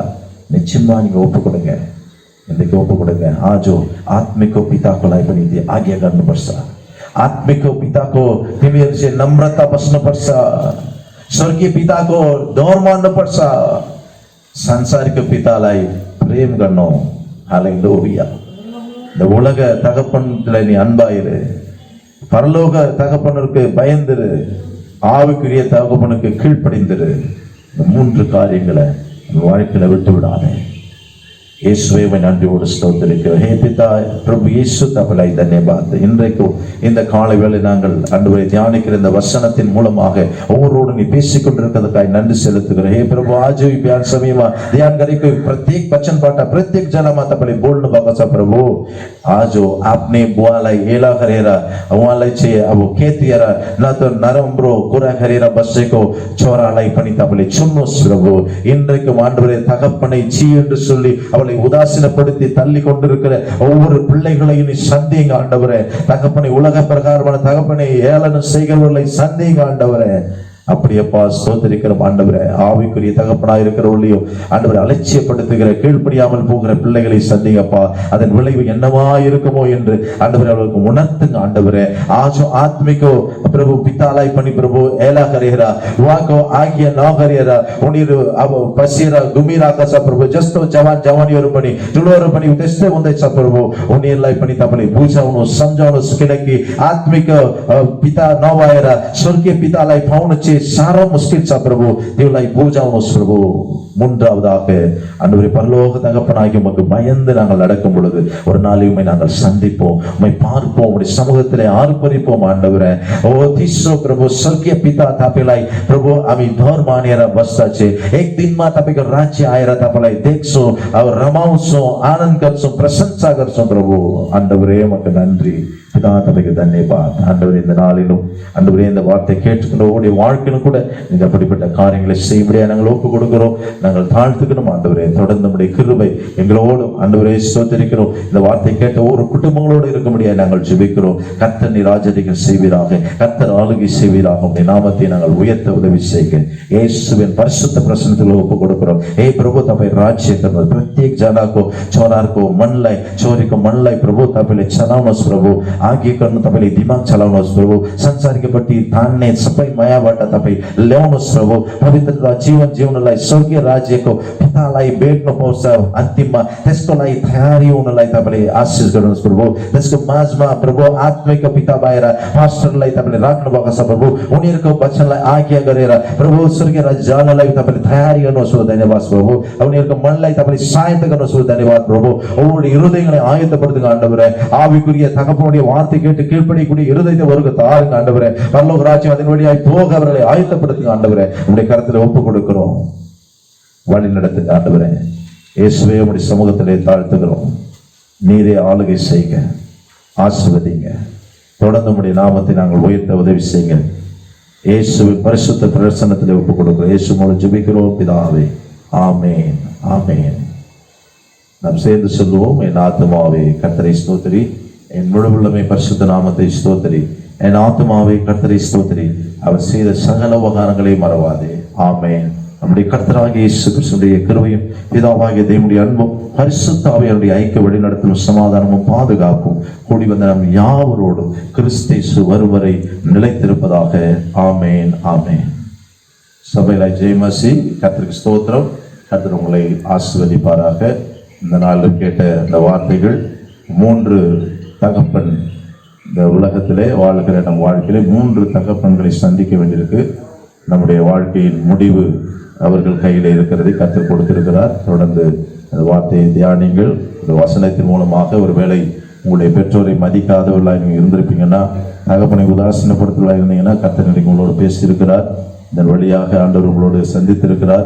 நிச்சயமா நீங்க ஒப்பு கொடுங்க. இன்றைக்கு ஒப்பு கொடுங்க. आजो आत्मिक पिताकोलाई पनि आज्ञा गर्नुपर्छ। आत्मिक पिताको तिमीहरू चाहिँ नम्रता बस्नुपर्छ, स्वर्गीय पिताको डर मान्नुपर्छ, सांसारिक पितालाई प्रेम गर्नु। हालेलुया। இந்த உலக தகப்பன்ல நீ அன்பாயிரு, பரலோக தகப்பனுக்கு பயந்துரு, ஆவிக்குரிய தகப்பனுக்கு கீழ்ப்படிந்திரு. இந்த மூன்று காரியங்களை வாழ்க்கையில விட்டு விடாதே. இயேசுவை நன்றியோடு ஸ்தோத்திரிக்கிறோம். ஹே பிதா, பிரபு இயேசு தபலை தன்யவாத். இன்றைக்கு இந்த காலை வேளை நாங்கள் ஆண்டவரை தியானிக்கிற இந்த வசனத்தின் மூலமாக ஒவ்வொருவரோடு நீ பேசிக் கொண்டிருக்கிறதுக்காக நன்றி செலுத்துகிறேன். हे प्रभु, आज भी बयान समय में ध्यान गरेको प्रत्येक वचन पाठ प्रत्येक जनामा तपाईले बोल्नु भएको छ प्रभु। आज आपने बुवालाई एला गरेर उहाँलाई चाहिँ अब खेतिएर न त नराम्रो कुरा गरेर बसेको छोरालाई पनि तपाईले चुन्नुहोस् प्रभु। இன்றைக்கு ஆண்டவரே தகப்பனை சீ என்று சொல்லி அவளை உதாசீனப்படுத்தி தள்ளி கொண்டிருக்கிற ஒவ்வொரு பிள்ளைகளையும் நீ சந்திங்க ஆண்டவரே. தகப்பனை உலக பிரகாரமான தகப்பனை ஏளனம் செய்கிறவர்களை சந்திங்க ஆண்டவரே. அப்படியப்பா ஸ்தோத்திரிக்கிறோம் ஆண்டவரே. ஆவிக்குரிய தகப்பனாய் இருக்கிறவர்களையும் ஆண்டவரை அலட்சியப்படுத்துகிற கீழ்ப்படியாமல் போகிற பிள்ளைகளை சந்திங்கப்பா. அதன் விளைவு என்னவா இருக்குமோ என்று ஆண்டவரை அவர்களுக்கு உணர்த்துங்க ஆண்டவரே. ஆஜோ ஆத்மிको प्रभु पितालाई पनि प्रभु एला गरेर उहाँको आज्ञा नगरेर उनीहरू अब बसेर घुमिरहेका छ प्रभु। जस्तो जवान जवानीहरू पनि ठुलोहरू पनि त्यस्तै हुँदैछ प्रभु। उनीहरूलाई पनि तपाईले बुझाउनुहोस्, सम्झाउनुहोस्, किनकि आत्मिक पिता नभएर स्वर्गीय पितालाई पाउन चाहिँ साह्रो मुस्किल छ प्रभु। त्यसलाई बुझाउनुहोस् प्रभु। மூன்றாவதாக ஆண்டவரே பரலோக தகப்பனாகி உமக்கு பயந்து நாங்கள் நடக்கும் பொழுது ஒரு நாளையுமே நாங்கள் சந்திப்போம், உம்மை பார்ப்போம், உம்முடைய சமூகத்திலே ஆர்ப்பரிப்போம் ஆண்டவரே. ओ तीसरो प्रभु स्वर्गीय पिता तपाईलाई प्रभु हामी डर मानेर बस्दा छे एक दिनमा तपाईको राज्य आएर तपाईलाई देख्छौं, अब रमाउँछौं, आनन्द गर्छौं, प्रशंसा गर्छौं प्रभु. ஆண்டவரே உமக்கு நன்றி பிதா, தமக்கு தன்யவாத். ஆண்டவரே இந்த நாளிலும் ஆண்டவரே இந்த வார்த்தை கேட்டுக்கிற ஓடிய வாழ்க்கையிலும் கூட நீங்க அப்படிப்பட்ட காரியங்களை செய்யும்படியா நாங்கள் ஒப்பு கொடுக்கிறோம், நாங்கள் தாழ்த்துக்கணும் ஆண்டவரே. தொடர்ந்து நம்முடைய கிருபை எங்களோடும் ஆண்டவரே ஸ்தோத்திரிக்கிறோம். இந்த வார்த்தை கேட்ட ஒரு குடும்பங்களோடு இருக்க முடியாது நாங்கள் ஜெபிக்கிறோம். கர்த்தர் நீர் ராஜரிகம் செய்வீராக, கர்த்தர் ஆளுகை செய்வீராக, உம்முடைய நாமத்தை நாங்கள் உயர்த்த உதவி செய்க. இயேசுவின் பரிசுத்த பிரசன்னத்தில் ஒப்பு கொடுக்கிறோம். हे प्रभु तपाईँ राज्य गर्नुहोस्, प्रत्येक जनाको छोराहरूको मनलाई छोरीको मनलाई प्रभु तपाईँले चलाउनुहोस् प्रभु. आगे गर्नु तपाईले दिमाग चलाउनुहोस् प्रभु. संसारकोपट्टि धान्ने सबै मायाबाट तपाईँ ल्याउनुहोस् प्रभु. पवित्रता जीवन जिउनलाई स्वर्गीय राज्यको पितालाई भेट्न पाउँछ अन्तिममा, त्यसको लागि तयारी हुनलाई तपाईँले आशिष गर्नुहोस् प्रभु. त्यसको माझमा प्रभु आत्मिक पिता बाहिर पास्टरलाई तपाईँले राख्नु भएको छ प्रभु. उनीहरूको वचनलाई आज्ञा गरेर प्रभु स्वर्गीय राज्य जानलाई तपाईँले तयारी गर्नुहोस् धन्यवाद प्रभु. उनीहरूको मनलाई तपाईँले सहायता गर्नुहोस् धन्यवाद प्रभु. उनीहरूले இருதயங்களை ஆயத்தப்படுத்துங்க ஆண்டவரே. ஆவிக்குரிய தகப்பனுடைய வார்த்தை கேட்டு கீழ்ப்படியக்கூடிய இருதயத்தை வருக தாருங்க ஆண்டவரே. பரலோக ராஜ்யம் அதன் வழியாய் போக அவர்களை ஆயத்தப்படுத்துங்க ஆண்டவரே. உங்களுடைய கருத்துல ஒப்பு கொடுக்கிறோம், வழி நடத்துங்க ஆண்டவரே. இயேசுவே உங்களுடைய சமூகத்திலே தாழ்த்துகிறோம். நீரே ஆளுகை செய்க, ஆசீர்வதிங்க. தொடர்ந்து உங்களுடைய நாமத்தை நாங்கள் உயர்த்த உதவி செய்யுங்க. இயேசுவின் பரிசுத்த பிரசன்னத்திலே ஒப்பு கொடுக்கிறோம். இயேசு மூலம் ஜெபிக்கிறோம் பிதாவே, ஆமென் ஆமென். நாம் சேர்ந்து சொல்லுவோம். என் ஆத்துமாவே கர்த்தரை ஸ்தோத்திரி, என் முழு உள்ளமே பரிசுத்த நாமத்தை ஸ்தோத்திரி. என் ஆத்துமாவே கர்த்தரை ஸ்தோத்திரி, அவர் செய்த சகல உபகாரங்களை மறவாதே. ஆமென். நம்முடைய கர்த்தராகிய இயேசு கிறிஸ்துவின் கிருபையும் பிதாவாகிய தேவனுடைய அன்பும் பரிசுத்த ஆவியானுடைய ஐக்கிய வழிநடத்தலும் சமாதானமும் பாதுகாப்பும் கூடி வந்த நம் யாவரோடும் கிறிஸ்து வரும் வரை நிலைத்திருப்பதாக. ஆமென் ஆமென். சபையில ஜெயமசி. கர்த்தருக்கு ஸ்தோத்திரம். கர்த்தர் உங்களை ஆசீர்வதிப்பாராக. இந்த நாளில் கேட்ட இந்த வார்த்தைகள், 3 தகப்பன் இந்த உலகத்திலே வாழ்கிற நம் வாழ்க்கையிலே 3 தகப்பன்களை சந்திக்க வேண்டியிருக்கு. நம்முடைய வாழ்க்கையின் முடிவு அவர்கள் கையில் இருக்கிறதை கற்றுக் கொடுத்திருக்கிறார். தொடர்ந்து அந்த வார்த்தையை தியானிங்கள். இந்த வசனத்தின் மூலமாக ஒருவேளை உங்களுடைய பெற்றோரை மதிக்காதவர்களாக நீங்கள் இருந்திருப்பீங்கன்னா, தகப்பனை உதாசீனப்படுத்தவர்களாக இருந்தீங்கன்னா, கர்த்தர் இன்றைக்கு உங்களோடு பேசியிருக்கிறார். இதன் வழியாக ஆண்டவர் உங்களோடு சந்தித்திருக்கிறார்.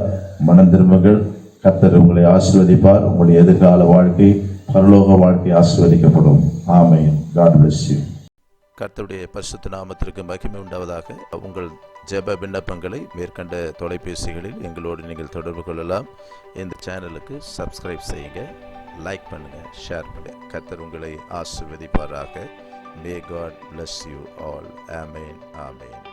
மனம் திரும்புங்கள். கர்த்தர் உங்களை ஆசீர்வதிப்பார். உங்களுடைய எதிர்கால வாழ்க்கை, பரலோக வாழ்க்கை ஆசீர்வதிக்கப்படும். ஆமென். God bless you. கர்த்தருடைய பரிசுத்த நாமத்திற்கு மகிமை உண்டாவதாக. உங்கள் ஜெப விண்ணப்பங்களை மேற்கண்ட தொலைபேசிகளில் எங்களோடு நீங்கள் தொடர்பு கொள்ளலாம். இந்த சேனலுக்கு சப்ஸ்கிரைப் செய்யுங்க, லைக் பண்ணுங்க, ஷேர் பண்ணுங்க. கர்த்தர் உங்களை ஆசீர்வதிப்பாராக. May God bless you all. Amen. Amen.